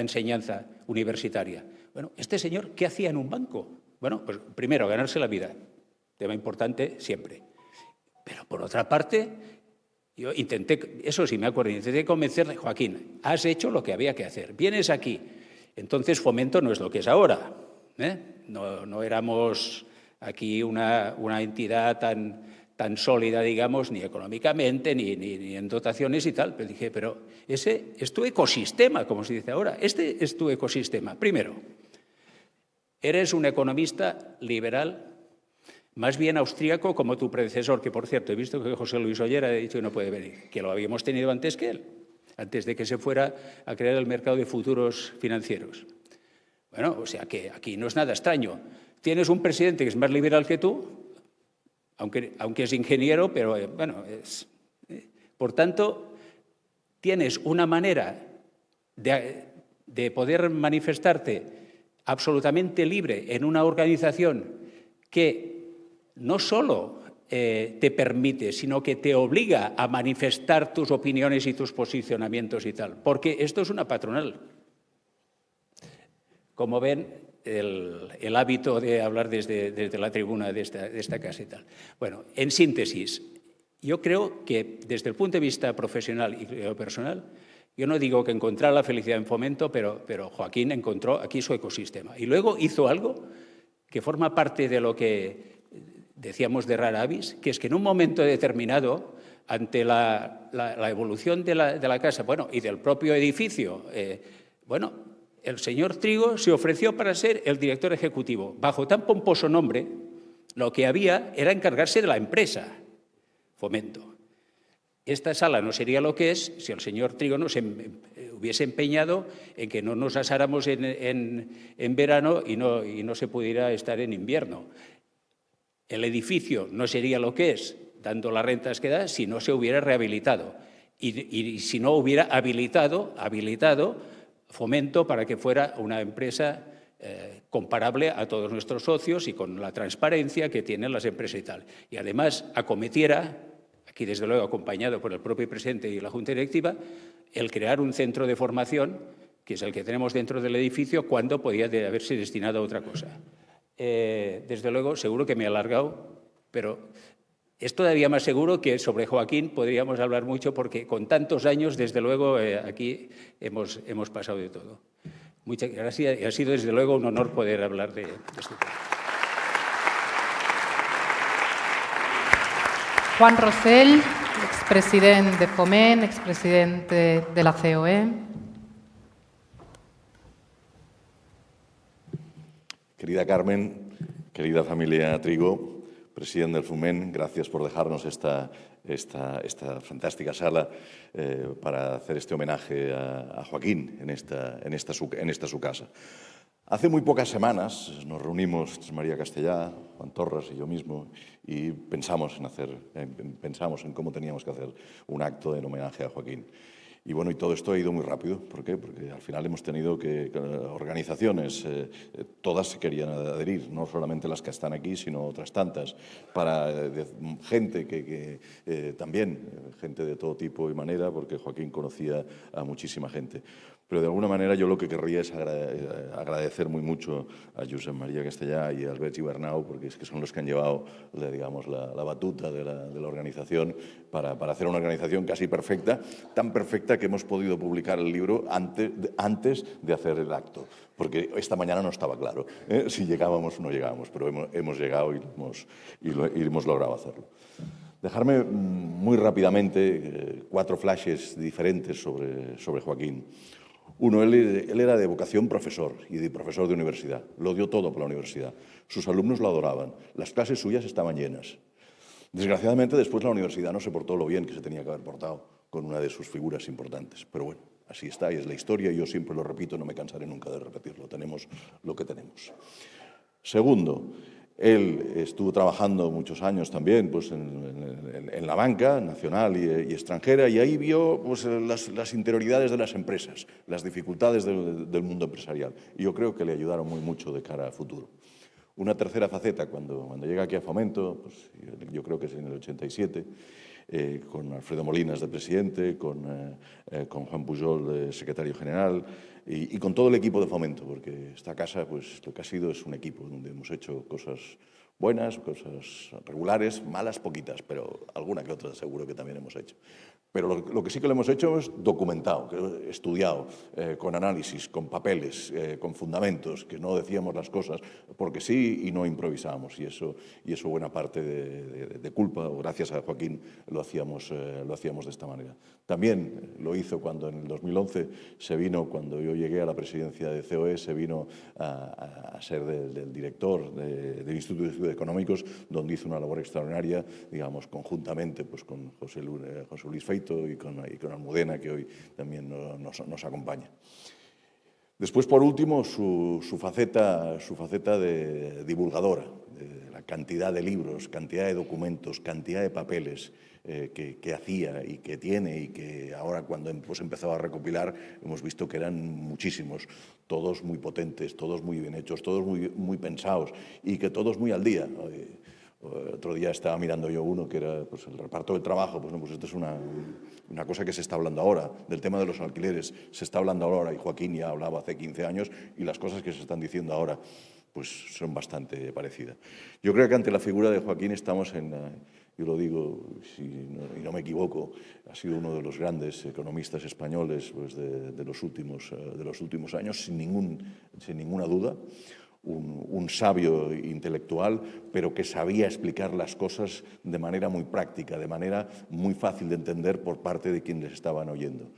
enseñanza universitaria. Bueno, este señor, ¿qué hacía en un banco? Bueno, pues primero, ganarse la vida, tema importante siempre. Pero por otra parte, yo intenté, eso sí me acuerdo, intenté convencerle, Joaquín, has hecho lo que había que hacer, vienes aquí. Entonces Fomento no es lo que es ahora. No éramos aquí una entidad tan sólida, digamos, ni económicamente, ni en dotaciones y tal. Pero dije, pero ese es tu ecosistema, como se dice ahora. Este es tu ecosistema. Primero, eres un economista liberal, más bien austríaco como tu predecesor, que por cierto, he visto que José Luis Oller ha dicho que no puede venir, que lo habíamos tenido antes que él, antes de que se fuera a crear el mercado de futuros financieros. Bueno, o sea que aquí no es nada extraño. Tienes un presidente que es más liberal que tú, aunque es ingeniero, pero bueno, por tanto, tienes una manera de poder manifestarte absolutamente libre en una organización que no solo te permite, sino que te obliga a manifestar tus opiniones y tus posicionamientos y tal. Porque esto es una patronal. Como ven, el hábito de hablar desde la tribuna de esta casa y tal. Bueno, en síntesis, yo creo que desde el punto de vista profesional y personal, Yo no digo que encontrara la felicidad en Fomento, pero Joaquín encontró aquí su ecosistema. Y luego hizo algo que forma parte de lo que decíamos de rara avis, que es que en un momento determinado, ante la evolución de la casa, bueno, y del propio edificio, bueno, el señor Trigo se ofreció para ser el director ejecutivo. Bajo tan pomposo nombre, lo que había era encargarse de la empresa Fomento. Esta sala no sería lo que es si el señor Trigo no se hubiese empeñado en que no nos asáramos en verano y no se pudiera estar en invierno. El edificio no sería lo que es, dando las rentas que da, si no se hubiera rehabilitado y si no hubiera habilitado Fomento para que fuera una empresa comparable a todos nuestros socios y con la transparencia que tienen las empresas y tal. Y además acometiera, aquí desde luego acompañado por el propio presidente y la Junta Directiva, el crear un centro de formación, que es el que tenemos dentro del edificio, cuando podía haberse destinado a otra cosa. Desde luego, seguro que me he alargado, pero es todavía más seguro que sobre Joaquín podríamos hablar mucho, porque con tantos años, desde luego, aquí hemos pasado de todo. Muchas gracias y ha sido, desde luego, un honor poder hablar de esto. Juan Rosell, expresidente de Foment, expresidente de la COE. Querida Carmen, querida familia Trigo, presidente del Foment, gracias por dejarnos esta fantástica sala para hacer este homenaje a Joaquín en esta su casa. Hace muy pocas semanas nos reunimos María Castellá, Juan Torres y yo mismo y pensamos en cómo teníamos que hacer un acto en homenaje a Joaquín. Y bueno, y todo esto ha ido muy rápido. ¿Por qué? Porque al final hemos tenido que organizaciones, todas se querían adherir, no solamente las que están aquí, sino otras tantas, para gente también, gente de todo tipo y manera, porque Joaquín conocía a muchísima gente. Pero de alguna manera yo lo que querría es agradecer muy mucho a Josep María Castellá y a Albert Gibernau, porque es que son los que han llevado, digamos, la batuta de la organización para hacer una organización casi perfecta, tan perfecta que hemos podido publicar el libro antes de hacer el acto, porque esta mañana no estaba claro si llegábamos o no llegábamos, pero hemos llegado y hemos logrado hacerlo. Dejarme muy rápidamente 4 flashes diferentes sobre Joaquín. Uno, él era de vocación profesor y de profesor de universidad. Lo dio todo por la universidad. Sus alumnos lo adoraban. Las clases suyas estaban llenas. Desgraciadamente, después la universidad no se portó lo bien que se tenía que haber portado con una de sus figuras importantes. Pero bueno, así está y es la historia. Yo siempre lo repito, no me cansaré nunca de repetirlo. Tenemos lo que tenemos. Segundo, él estuvo trabajando muchos años también pues, en la banca nacional y extranjera y ahí vio pues, las interioridades de las empresas, las dificultades del mundo empresarial. Y yo creo que le ayudaron muy mucho de cara al futuro. Una tercera faceta, cuando llega aquí a Fomento, pues, yo creo que es en el 87, con Alfredo Molinas de presidente, con Juan Pujol de secretario general y con todo el equipo de Fomento, porque esta casa pues, lo que ha sido es un equipo donde hemos hecho cosas buenas, cosas regulares, malas poquitas, pero alguna que otra seguro que también hemos hecho. Pero lo que sí que lo hemos hecho es documentado, estudiado, con análisis, con papeles, con fundamentos, que no decíamos las cosas porque sí y no improvisábamos. Y eso buena parte de culpa, o gracias a Joaquín, lo hacíamos de esta manera. También lo hizo cuando en el 2011 se vino, cuando yo llegué a la presidencia de COE, se vino a ser del director del Instituto de Estudios Económicos, donde hizo una labor extraordinaria, digamos, conjuntamente pues, con José Luis Feito y con Almudena, que hoy también nos acompaña. Después, por último, su faceta de divulgadora, de la cantidad de libros, cantidad de documentos, cantidad de papeles que hacía y que tiene y que ahora cuando hemos empezado a recopilar hemos visto que eran muchísimos, todos muy potentes, todos muy bien hechos, todos muy pensados y que todos muy al día. Otro día estaba mirando yo uno que era pues, el reparto del trabajo. Pues esto es una cosa que se está hablando ahora, del tema de los alquileres. Se está hablando ahora y Joaquín ya hablaba hace 15 años y las cosas que se están diciendo ahora. pues son bastante parecidas. Yo creo que ante la figura de Joaquín estamos yo lo digo y no me equivoco, ha sido uno de los grandes economistas españoles pues, de los últimos años, sin ninguna duda. Un sabio intelectual, pero que sabía explicar las cosas de manera muy práctica, de manera muy fácil de entender por parte de quienes estaban oyendo.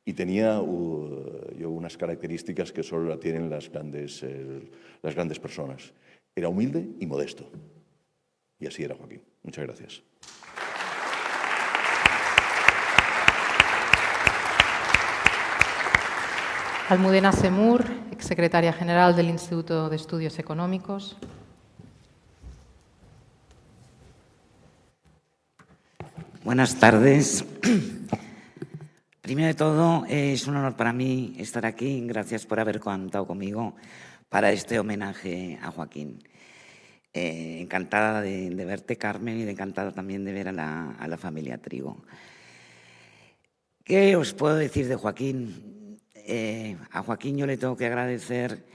Y tenía unas características que solo la tienen las grandes personas. Era humilde y modesto. Y así era Joaquín. Muchas gracias. Almudena Semur, exsecretaria general del Instituto de Estudios Económicos. Buenas tardes. Primero de todo, es un honor para mí estar aquí. Gracias por haber contado conmigo para este homenaje a Joaquín. Encantada de verte, Carmen, y encantada también de ver a la familia Trigo. ¿Qué os puedo decir de Joaquín? A Joaquín yo le tengo que agradecer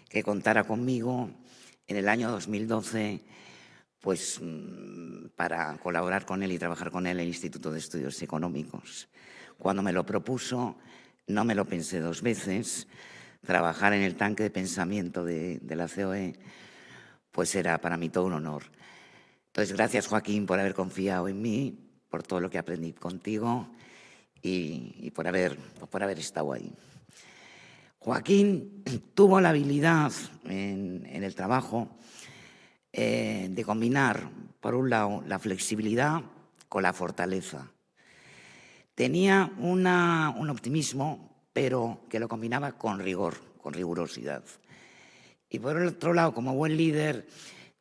que contara conmigo en el año 2012 pues, para colaborar con él y trabajar con él en el Instituto de Estudios Económicos. Cuando me lo propuso, no me lo pensé dos veces. Trabajar en el tanque de pensamiento de la COE pues era para mí todo un honor. Entonces, gracias, Joaquín, por haber confiado en mí, por todo lo que aprendí contigo y por haber estado ahí. Joaquín tuvo la habilidad en el trabajo de combinar, por un lado, la flexibilidad con la fortaleza. Tenía un optimismo, pero que lo combinaba con rigor, con rigurosidad. Y por el otro lado, como buen líder,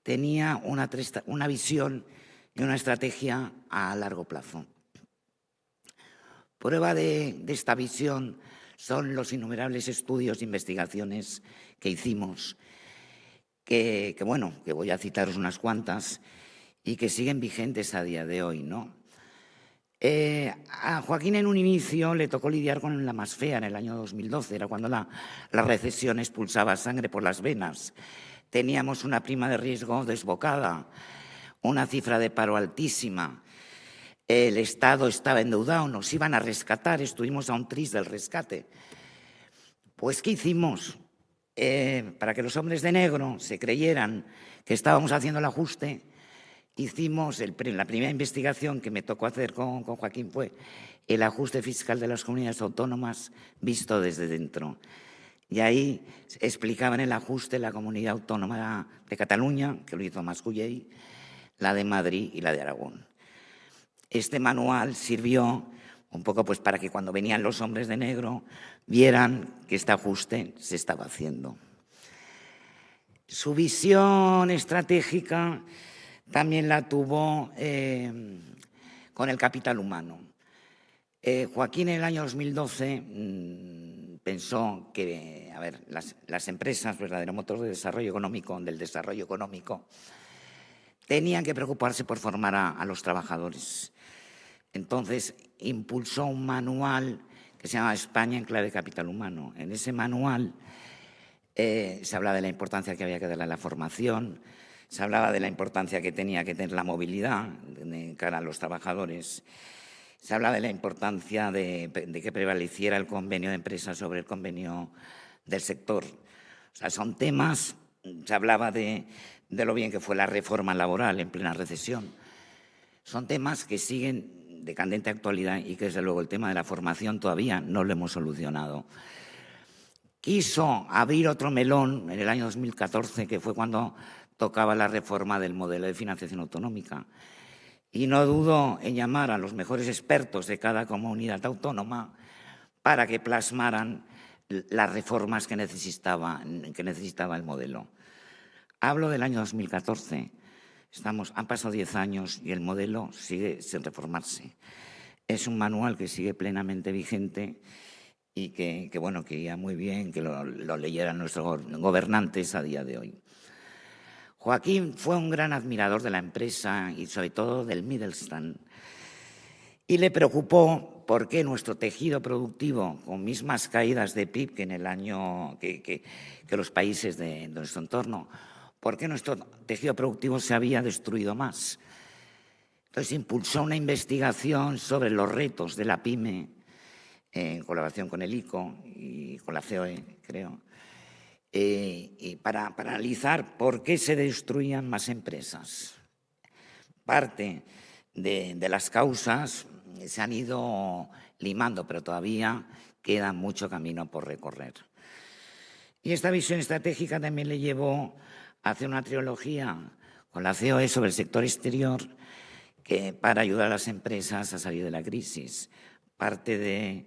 tenía una visión y una estrategia a largo plazo. Prueba de esta visión son los innumerables estudios e investigaciones que hicimos, que voy a citaros unas cuantas y que siguen vigentes a día de hoy, ¿no? A Joaquín en un inicio le tocó lidiar con la más fea en el año 2012, era cuando la recesión expulsaba sangre por las venas. Teníamos una prima de riesgo desbocada, una cifra de paro altísima, el Estado estaba endeudado, nos iban a rescatar, estuvimos a un tris del rescate. Pues, ¿qué hicimos? Para que los hombres de negro se creyeran que estábamos haciendo el ajuste, hicimos la primera investigación que me tocó hacer con Joaquín fue el ajuste fiscal de las comunidades autónomas visto desde dentro. Y ahí explicaban el ajuste la comunidad autónoma de Cataluña, que lo hizo Mas-Colell, la de Madrid y la de Aragón. Este manual sirvió un poco pues, para que cuando venían los hombres de negro vieran que este ajuste se estaba haciendo. Su visión estratégica también la tuvo con el capital humano. Joaquín en el año 2012 pensó que las empresas, verdadero motor de desarrollo económico, del desarrollo económico, tenían que preocuparse por formar a los trabajadores. Entonces impulsó un manual que se llama España en clave capital humano. En ese manual se hablaba de la importancia que había que darle a la formación, se hablaba de la importancia que tenía que tener la movilidad de cara a los trabajadores, se hablaba de la importancia de que prevaleciera el convenio de empresa sobre el convenio del sector. O sea, son temas, se hablaba de lo bien que fue la reforma laboral en plena recesión. Son temas que siguen de candente actualidad y que, desde luego, el tema de la formación todavía no lo hemos solucionado. Quiso abrir otro melón en el año 2014, que fue cuando tocaba la reforma del modelo de financiación autonómica. Y no dudó en llamar a los mejores expertos de cada comunidad autónoma para que plasmaran las reformas que necesitaba el modelo. Hablo del año 2014. Han pasado 10 años y el modelo sigue sin reformarse. Es un manual que sigue plenamente vigente y que iría muy bien que lo leyeran nuestros gobernantes a día de hoy. Joaquín fue un gran admirador de la empresa y sobre todo del Mittelstand. Y le preocupó por qué nuestro tejido productivo, con mismas caídas de PIB que en el año que los países de nuestro entorno, por qué nuestro tejido productivo se había destruido más. Entonces impulsó una investigación sobre los retos de la PYME, en colaboración con el ICO y con la COE, creo, y para analizar por qué se destruían más empresas. Parte de las causas se han ido limando, pero todavía queda mucho camino por recorrer. Y esta visión estratégica también le llevó a hacer una trilogía con la COE sobre el sector exterior para ayudar a las empresas a salir de la crisis. Parte de,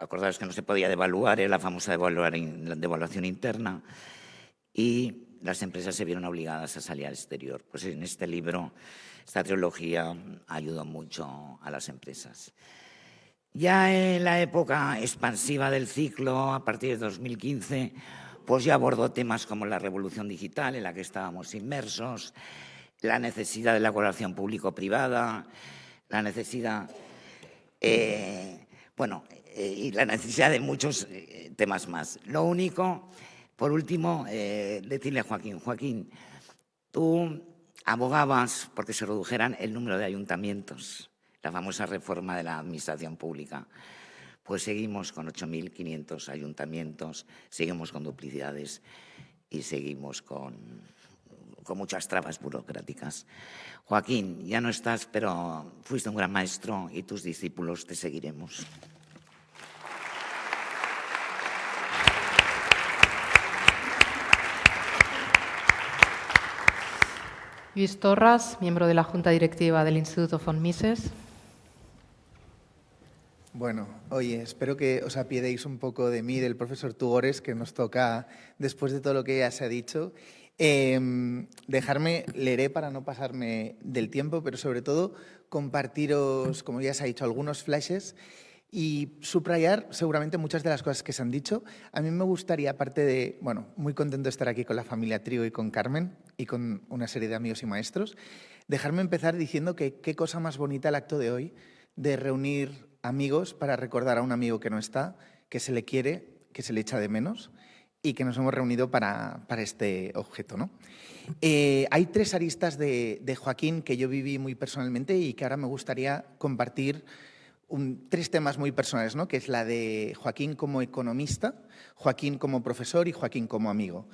acordaros que no se podía devaluar, era la famosa devaluación interna, y las empresas se vieron obligadas a salir al exterior. Pues en este libro, esta trilogía ayudó mucho a las empresas. Ya en la época expansiva del ciclo, a partir de 2015, pues ya abordó temas como la revolución digital en la que estábamos inmersos, la necesidad de la colaboración público-privada, la necesidad, y la necesidad de muchos temas más. Lo único, por último, decirle a Joaquín, tú abogabas porque se redujeran el número de ayuntamientos, la famosa reforma de la administración pública. Pues seguimos con 8.500 ayuntamientos, seguimos con duplicidades y seguimos con muchas trabas burocráticas. Joaquín, ya no estás, pero fuiste un gran maestro y tus discípulos te seguiremos. Lluís Torras, miembro de la Junta Directiva del Instituto von Mises. Bueno, oye, espero que os apiadéis un poco de mí, del profesor Tugores, que nos toca después de todo lo que ya se ha dicho. Dejarme, leeré para no pasarme del tiempo, pero sobre todo compartiros, como ya se ha dicho, algunos flashes y subrayar seguramente muchas de las cosas que se han dicho. A mí me gustaría, aparte de, bueno, muy contento de estar aquí con la familia Trigo y con Carmen y con una serie de amigos y maestros, dejarme empezar diciendo que qué cosa más bonita el acto de hoy, de reunir amigos para recordar a un amigo que no está, que se le quiere, que se le echa de menos y que nos hemos reunido para este objeto, ¿no? Hay tres aristas de Joaquín que yo viví muy personalmente y que ahora me gustaría compartir tres temas muy personales, ¿no? Que es la de Joaquín como economista, Joaquín como profesor y Joaquín como amigo.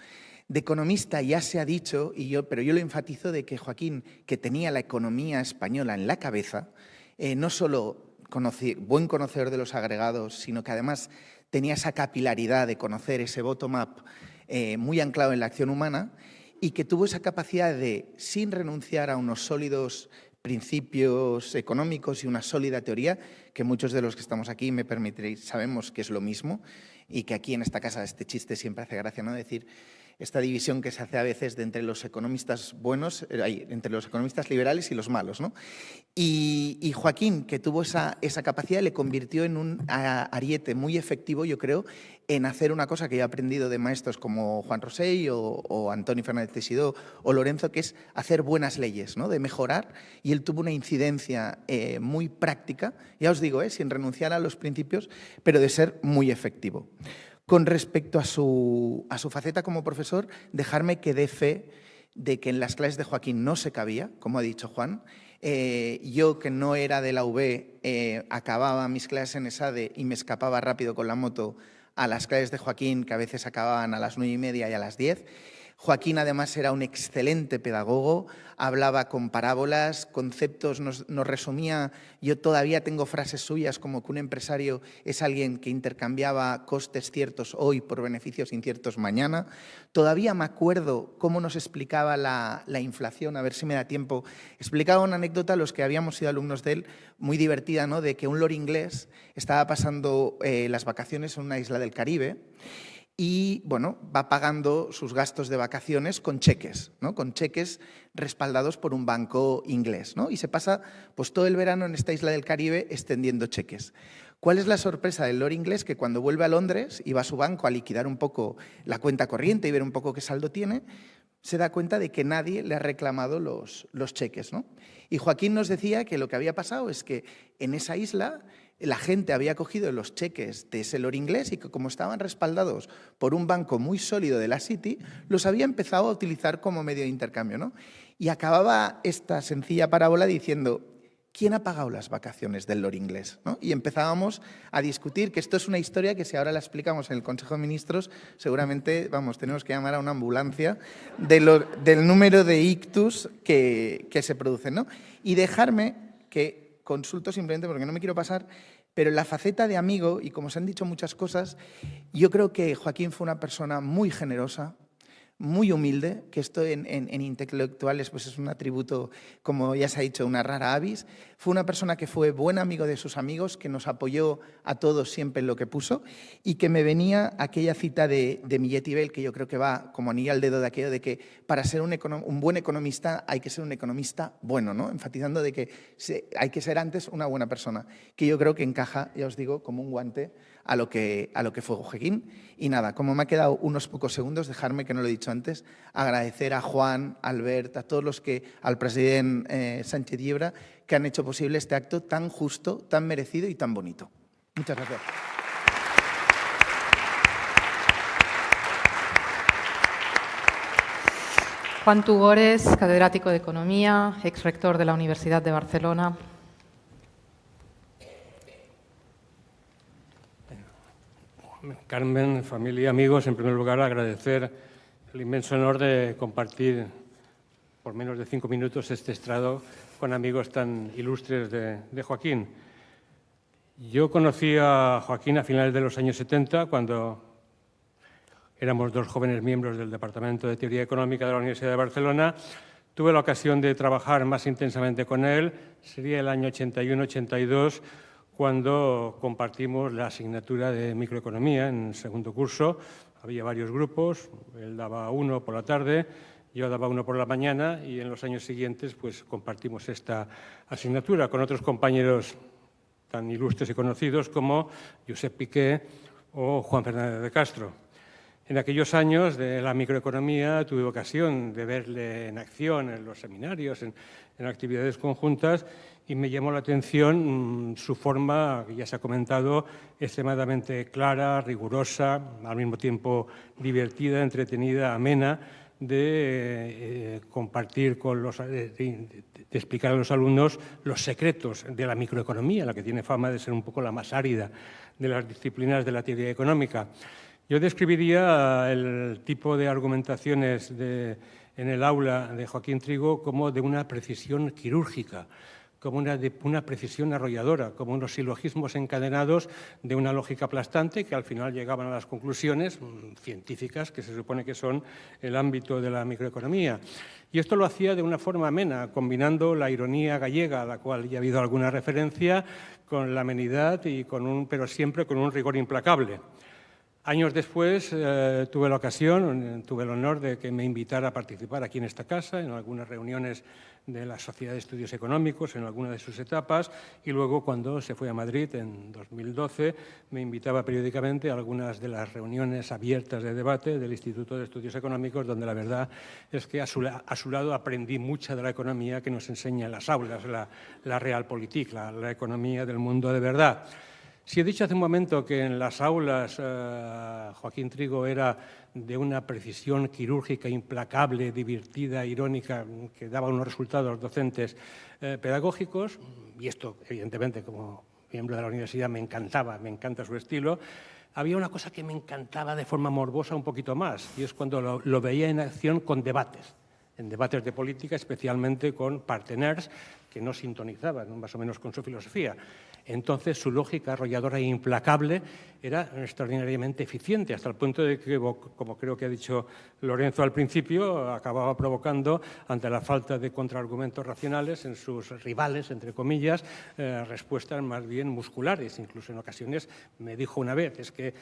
De economista ya se ha dicho, pero yo lo enfatizo, de que Joaquín, que tenía la economía española en la cabeza, no solo buen conocedor de los agregados, sino que además tenía esa capilaridad de conocer ese bottom-up muy anclado en la acción humana y que tuvo esa capacidad de, sin renunciar a unos sólidos principios económicos y una sólida teoría, que muchos de los que estamos aquí, me permitiréis, sabemos que es lo mismo y que aquí en esta casa este chiste siempre hace gracia, ¿no? Decir, esta división que se hace a veces de entre los economistas buenos, entre los economistas liberales y los malos, ¿no? Y Joaquín, que tuvo esa capacidad, le convirtió en un ariete muy efectivo, yo creo, en hacer una cosa que yo he aprendido de maestros como Juan Rosell o Antonio Fernández Teixidó o Lorenzo, que es hacer buenas leyes, ¿no? De mejorar, y él tuvo una incidencia muy práctica, ya os digo, sin renunciar a los principios, pero de ser muy efectivo. Con respecto a su faceta como profesor, dejarme que dé fe de que en las clases de Joaquín no se cabía, como ha dicho Juan. Yo, que no era de la UB, acababa mis clases en ESADE y me escapaba rápido con la moto a las clases de Joaquín, que a veces acababan a las 9:30 y a las 10. Joaquín, además, era un excelente pedagogo, hablaba con parábolas, conceptos, nos resumía. Yo todavía tengo frases suyas como que un empresario es alguien que intercambiaba costes ciertos hoy por beneficios inciertos mañana. Todavía me acuerdo cómo nos explicaba la inflación, a ver si me da tiempo. Explicaba una anécdota a los que habíamos sido alumnos de él, muy divertida, ¿no? De que un lord inglés estaba pasando las vacaciones en una isla del Caribe y, bueno, va pagando sus gastos de vacaciones con cheques, ¿no? Con cheques respaldados por un banco inglés, ¿no? Y se pasa pues todo el verano en esta isla del Caribe extendiendo cheques. ¿Cuál es la sorpresa del lord inglés? Que cuando vuelve a Londres y va a su banco a liquidar un poco la cuenta corriente y ver un poco qué saldo tiene, se da cuenta de que nadie le ha reclamado los cheques, ¿no? Y Joaquín nos decía que lo que había pasado es que en esa isla la gente había cogido los cheques de ese Lord Inglés y que como estaban respaldados por un banco muy sólido de la City, los había empezado a utilizar como medio de intercambio, ¿no? Y acababa esta sencilla parábola diciendo: ¿quién ha pagado las vacaciones del Lord Inglés? ¿No? Y empezábamos a discutir que esto es una historia que si ahora la explicamos en el Consejo de Ministros, seguramente, vamos, tenemos que llamar a una ambulancia del número de ictus que se producen, ¿no? Y dejarme que consulto simplemente porque no me quiero pasar, pero en la faceta de amigo, y como se han dicho muchas cosas, yo creo que Joaquín fue una persona muy generosa, muy humilde, que esto en intelectuales pues es un atributo, como ya se ha dicho, una rara avis. Fue una persona que fue buen amigo de sus amigos, que nos apoyó a todos siempre en lo que puso y que me venía aquella cita de Millet y Bell, que yo creo que va como anillo al dedo de aquello de que para ser un buen economista hay que ser un economista bueno, ¿no? Enfatizando de que hay que ser antes una buena persona, que yo creo que encaja, ya os digo, como un guante a lo que fue Joaquín. Y nada, como me ha quedado unos pocos segundos, dejarme, que no lo he dicho antes, agradecer a Juan, a Albert, a todos los que, al presidente Sánchez Llibre, que han hecho posible este acto tan justo, tan merecido y tan bonito. Muchas gracias. Juan Tugores, catedrático de Economía, exrector de la Universidad de Barcelona. Carmen, familia, amigos, en primer lugar agradecer el inmenso honor de compartir por menos de 5 minutos este estrado con amigos tan ilustres de Joaquín. Yo conocí a Joaquín a finales de los años 70, cuando éramos 2 jóvenes miembros del Departamento de Teoría Económica de la Universidad de Barcelona. Tuve la ocasión de trabajar más intensamente con él, sería el año 81-82, cuando compartimos la asignatura de microeconomía en el segundo curso. Había varios grupos, él daba uno por la tarde, yo daba uno por la mañana y en los años siguientes pues, compartimos esta asignatura con otros compañeros tan ilustres y conocidos como Josep Piqué o Juan Fernández de Castro. En aquellos años de la microeconomía tuve ocasión de verle en acción en los seminarios, en actividades conjuntas, y me llamó la atención su forma, que ya se ha comentado, extremadamente clara, rigurosa, al mismo tiempo divertida, entretenida, amena, de compartir con de explicar a los alumnos los secretos de la microeconomía, la que tiene fama de ser un poco la más árida de las disciplinas de la teoría económica. Yo describiría el tipo de argumentaciones en el aula de Joaquín Trigo como de una precisión quirúrgica, como una precisión arrolladora, como unos silogismos encadenados de una lógica aplastante que al final llegaban a las conclusiones científicas que se supone que son el ámbito de la microeconomía. Y esto lo hacía de una forma amena, combinando la ironía gallega, a la cual ya ha habido alguna referencia, con la amenidad, pero siempre con un rigor implacable. Años después tuve el honor de que me invitara a participar aquí en esta casa, en algunas reuniones de la Sociedad de Estudios Económicos, en alguna de sus etapas, y luego cuando se fue a Madrid en 2012 me invitaba periódicamente a algunas de las reuniones abiertas de debate del Instituto de Estudios Económicos, donde la verdad es que a su lado aprendí mucha de la economía que nos enseña en las aulas, la realpolitik, la economía del mundo de verdad. Si he dicho hace un momento que en las aulas Joaquín Trigo era de una precisión quirúrgica implacable, divertida, irónica, que daba unos resultados docentes pedagógicos, y esto evidentemente como miembro de la universidad me encanta su estilo, había una cosa que me encantaba de forma morbosa un poquito más, y es cuando lo veía en acción con debates, en debates de política, especialmente con parteners que no sintonizaban más o menos con su filosofía. Entonces, su lógica arrolladora e implacable era extraordinariamente eficiente, hasta el punto de que, como creo que ha dicho Lorenzo al principio, acababa provocando, ante la falta de contraargumentos racionales en sus rivales, entre comillas, respuestas más bien musculares. Incluso en ocasiones me dijo una vez, es que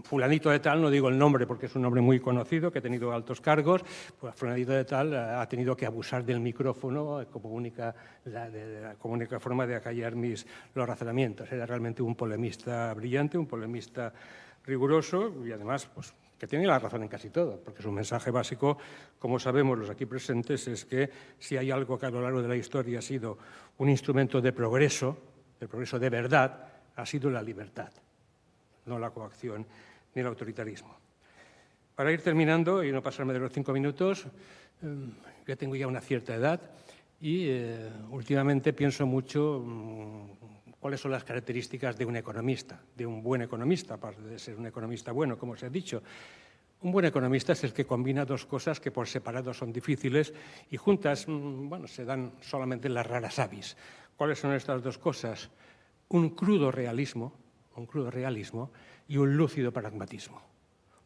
fulanito de tal, no digo el nombre porque es un nombre muy conocido, que ha tenido altos cargos, pues fulanito de tal ha tenido que abusar del micrófono como única forma de acallar los razonamientos. Era realmente un polemista brillante, un polemista riguroso y además pues, que tiene la razón en casi todo, porque su mensaje básico, como sabemos los aquí presentes, es que si hay algo que a lo largo de la historia ha sido un instrumento de progreso de verdad, ha sido la libertad, no la coacción ni el autoritarismo. Para ir terminando y no pasarme de los 5 minutos, yo tengo ya una cierta edad y últimamente pienso mucho cuáles son las características de un economista, de un buen economista, aparte de ser un economista bueno, como os he dicho. Un buen economista es el que combina dos cosas que por separado son difíciles y juntas, bueno, se dan solamente en las raras avis. ¿Cuáles son estas dos cosas? Un crudo realismo y un lúcido pragmatismo.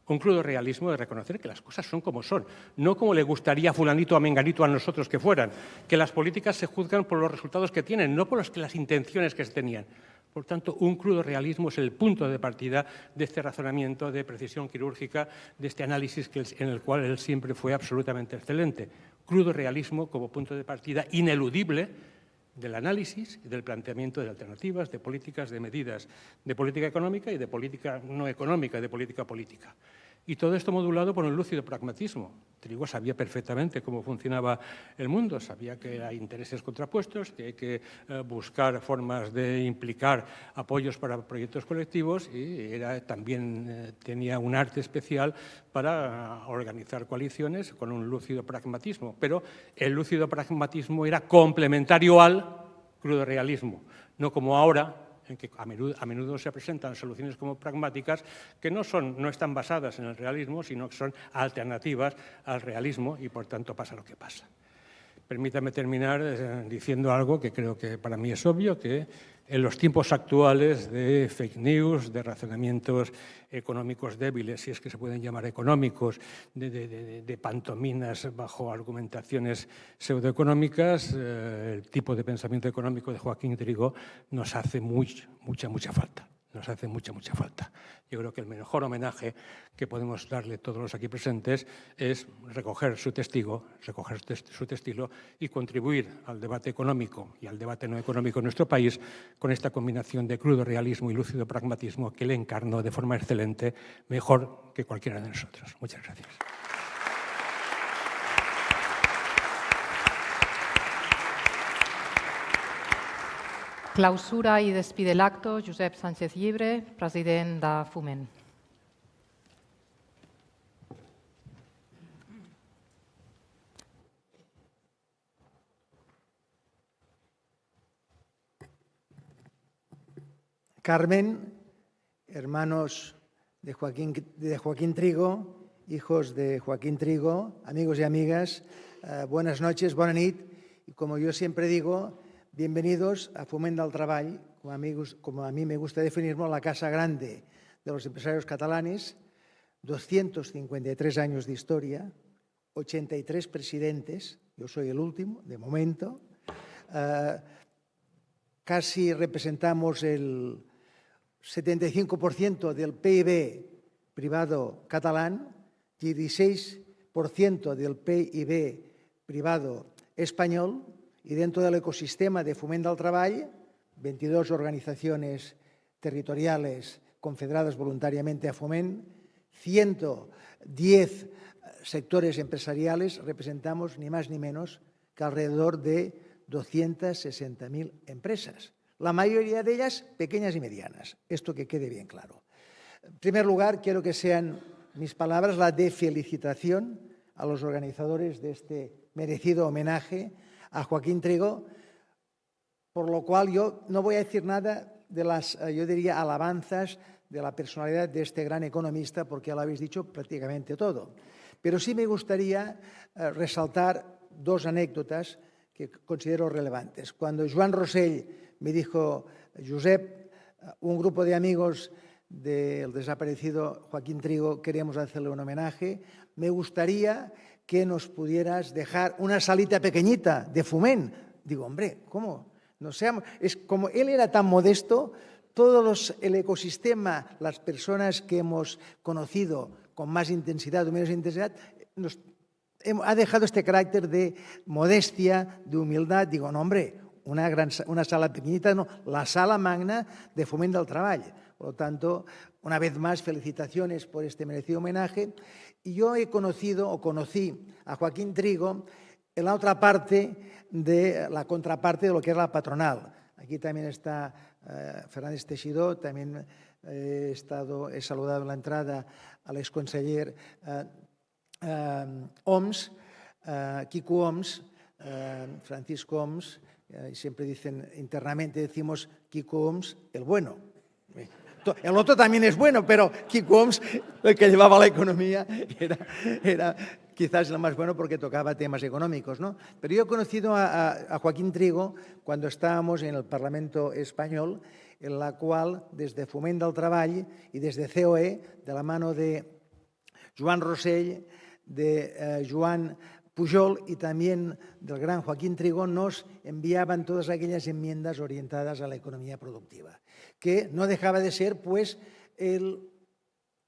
Un crudo realismo de reconocer que las cosas son como son, no como le gustaría a fulanito o a menganito a nosotros que fueran, que las políticas se juzgan por los resultados que tienen, no por las intenciones que se tenían. Por tanto, un crudo realismo es el punto de partida de este razonamiento de precisión quirúrgica, de este análisis en el cual él siempre fue absolutamente excelente. Crudo realismo como punto de partida ineludible del análisis y del planteamiento de alternativas, de políticas, de medidas, de política económica y de política no económica, de política política. Y todo esto modulado por un lúcido pragmatismo. Trigo sabía perfectamente cómo funcionaba el mundo, sabía que hay intereses contrapuestos, que hay que buscar formas de implicar apoyos para proyectos colectivos y también tenía un arte especial para organizar coaliciones con un lúcido pragmatismo. Pero el lúcido pragmatismo era complementario al crudo realismo, no como ahora, en que a menudo se presentan soluciones como pragmáticas que no están basadas en el realismo, sino que son alternativas al realismo y, por tanto, pasa lo que pasa. Permítame terminar diciendo algo que creo que para mí es obvio, que en los tiempos actuales de fake news, de razonamientos económicos débiles, si es que se pueden llamar económicos, de pantominas bajo argumentaciones pseudoeconómicas, el tipo de pensamiento económico de Joaquín Trigo nos hace mucha falta. Nos hace mucha falta. Yo creo que el mejor homenaje que podemos darle todos los aquí presentes es recoger su testigo, recoger su testigo y contribuir al debate económico y al debate no económico en nuestro país con esta combinación de crudo realismo y lúcido pragmatismo que él encarnó de forma excelente, mejor que cualquiera de nosotros. Muchas gracias. Clausura i despide l'acte Josep Sánchez Llibre, president de Foment. Carmen, hermanos de Joaquín Trigo, hijos de Joaquín Trigo, amigos y amigas, buenas noches, bona nit. Y como yo siempre digo, bienvenidos a Foment del Treball, como a mí me gusta definirlo, la casa grande de los empresarios catalanes, 253 años de historia, 83 presidentes, yo soy el último, de momento, casi representamos el 75% del PIB privado catalán, 16% del PIB privado español, y dentro del ecosistema de Foment del Treball, 22 organizaciones territoriales confederadas voluntariamente a Foment, 110 sectores empresariales, representamos ni más ni menos que alrededor de 260.000 empresas. La mayoría de ellas pequeñas y medianas, esto que quede bien claro. En primer lugar, quiero que sean mis palabras la de felicitación a los organizadores de este merecido homenaje a Joaquín Trigo, por lo cual yo no voy a decir nada de las, yo diría, alabanzas de la personalidad de este gran economista, porque ya lo habéis dicho prácticamente todo. Pero sí me gustaría resaltar dos anécdotas que considero relevantes. Cuando Joan Rosell me dijo, Josep, un grupo de amigos del desaparecido Joaquín Trigo queremos hacerle un homenaje, me gustaría que nos pudieras dejar una salita pequeñita de Foment. Digo, hombre, ¿cómo? No seamos, es como él era tan modesto, el ecosistema, las personas que hemos conocido con más intensidad o menos intensidad, ha dejado este carácter de modestia, de humildad. Digo, no, hombre, una sala pequeñita, no, la sala magna de Foment del Treball. Por lo tanto, una vez más, felicitaciones por este merecido homenaje. Y yo he conocido o conocí a Joaquín Trigo en la otra parte de la contraparte de lo que era la patronal. Aquí también está Fernández Teixidó, también he saludado en la entrada al exconseller Homs, Quico Homs, Francisco Homs, y siempre dicen, internamente decimos Quico Homs, el bueno. El otro también es bueno, pero Quico Homs, el que llevaba la economía, era quizás lo más bueno porque tocaba temas económicos, ¿no? Pero yo he conocido a Joaquín Trigo cuando estábamos en el Parlamento español, en la cual, desde Foment del Treball y desde COE, de la mano de Joan Rosell, de Joan Pujol y también del gran Joaquín Trigo, nos enviaban todas aquellas enmiendas orientadas a la economía productiva, que no dejaba de ser, pues, el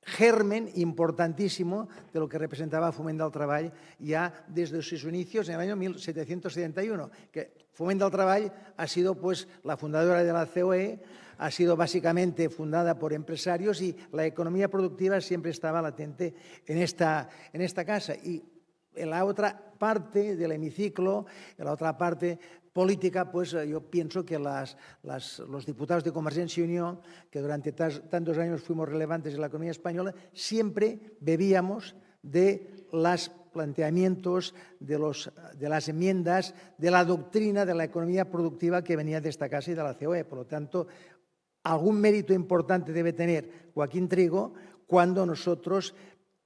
germen importantísimo de lo que representaba Foment del Treball ya desde sus inicios en el año 1771, que Foment del Treball ha sido, pues, la fundadora de la COE, ha sido básicamente fundada por empresarios y la economía productiva siempre estaba latente en esta casa. Y en la otra parte del hemiciclo, en la otra parte política, pues yo pienso que los diputados de Convergencia y Unió, que durante tantos años fuimos relevantes en la economía española, siempre bebíamos de los planteamientos, de las enmiendas, de la doctrina de la economía productiva que venía de esta casa y de la COE. Por lo tanto, algún mérito importante debe tener Joaquín Trigo cuando nosotros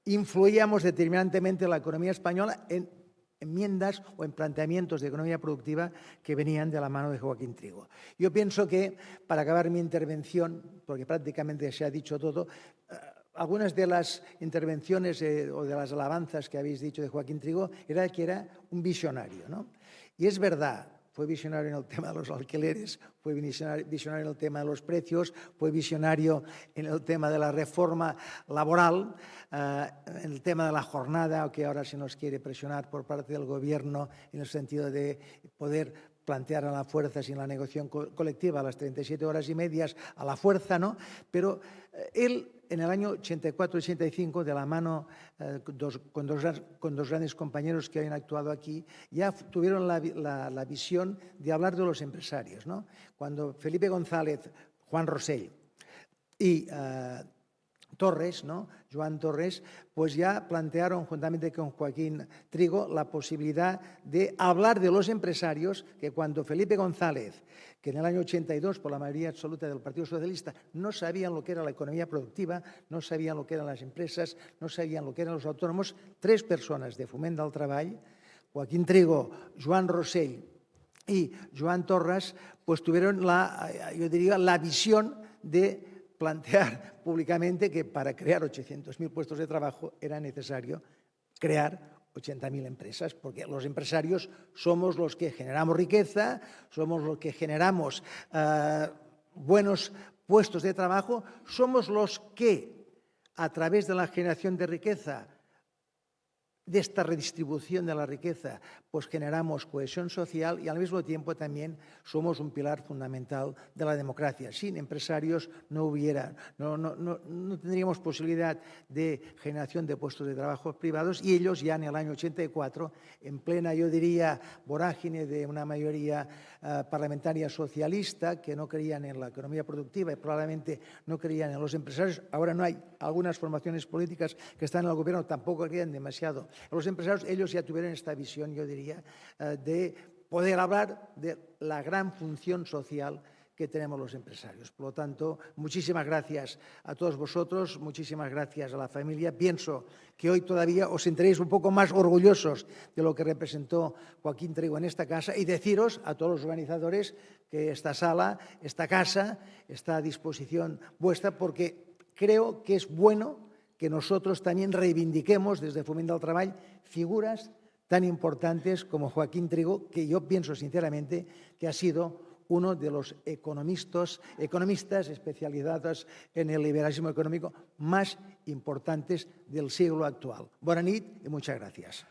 influíamos determinantemente en la economía española en enmiendas o en planteamientos de economía productiva que venían de la mano de Joaquín Trigo. Yo pienso que, para acabar mi intervención, porque prácticamente se ha dicho todo, algunas de las intervenciones o de las alabanzas que habéis dicho de Joaquín Trigo era que era un visionario, ¿no? Y es verdad. Fue visionario en el tema de los alquileres, fue visionario en el tema de los precios, fue visionario en el tema de la reforma laboral, en el tema de la jornada, que ahora se nos quiere presionar por parte del Gobierno en el sentido de poder plantear a la fuerza sin la negociación colectiva las 37 horas y medias a la fuerza, ¿no? Pero él, en el año 84-85, de la mano con dos grandes compañeros que han actuado aquí, ya tuvieron la visión de hablar de los empresarios, ¿no? Cuando Felipe González, Juan Rosell y Torres, ¿no? Joan Torres, pues ya plantearon juntamente con Joaquín Trigo la posibilidad de hablar de los empresarios, que cuando Felipe González, que en el año 82, por la mayoría absoluta del Partido Socialista, no sabían lo que era la economía productiva, no sabían lo que eran las empresas, no sabían lo que eran los autónomos, 3 personas de Foment del Treball, Joaquín Trigo, Joan Rosell y Joan Torres, pues tuvieron la visión de plantear públicamente que para crear 800.000 puestos de trabajo era necesario crear 80.000 empresas, porque los empresarios somos los que generamos riqueza, somos los que generamos buenos puestos de trabajo, somos los que, a través de la generación de riqueza, de esta redistribución de la riqueza, pues generamos cohesión social y al mismo tiempo también somos un pilar fundamental de la democracia. Sin empresarios no tendríamos posibilidad de generación de puestos de trabajo privados y ellos ya en el año 84, en plena, yo diría, vorágine de una mayoría parlamentaria socialista que no creían en la economía productiva y probablemente no creían en los empresarios. Ahora no hay algunas formaciones políticas que están en el gobierno, tampoco creían demasiado. Los empresarios, ellos ya tuvieron esta visión, yo diría, de poder hablar de la gran función social que tenemos los empresarios. Por lo tanto, muchísimas gracias a todos vosotros, muchísimas gracias a la familia. Pienso que hoy todavía os sentiréis un poco más orgullosos de lo que representó Joaquín Trigo en esta casa y deciros a todos los organizadores que esta sala, esta casa, está a disposición vuestra porque creo que es bueno que nosotros también reivindiquemos desde Foment del Treball figuras tan importantes como Joaquín Trigo, que yo pienso sinceramente que ha sido uno de los economistas especializados en el liberalismo económico más importantes del siglo actual. Bona nit y muchas gracias.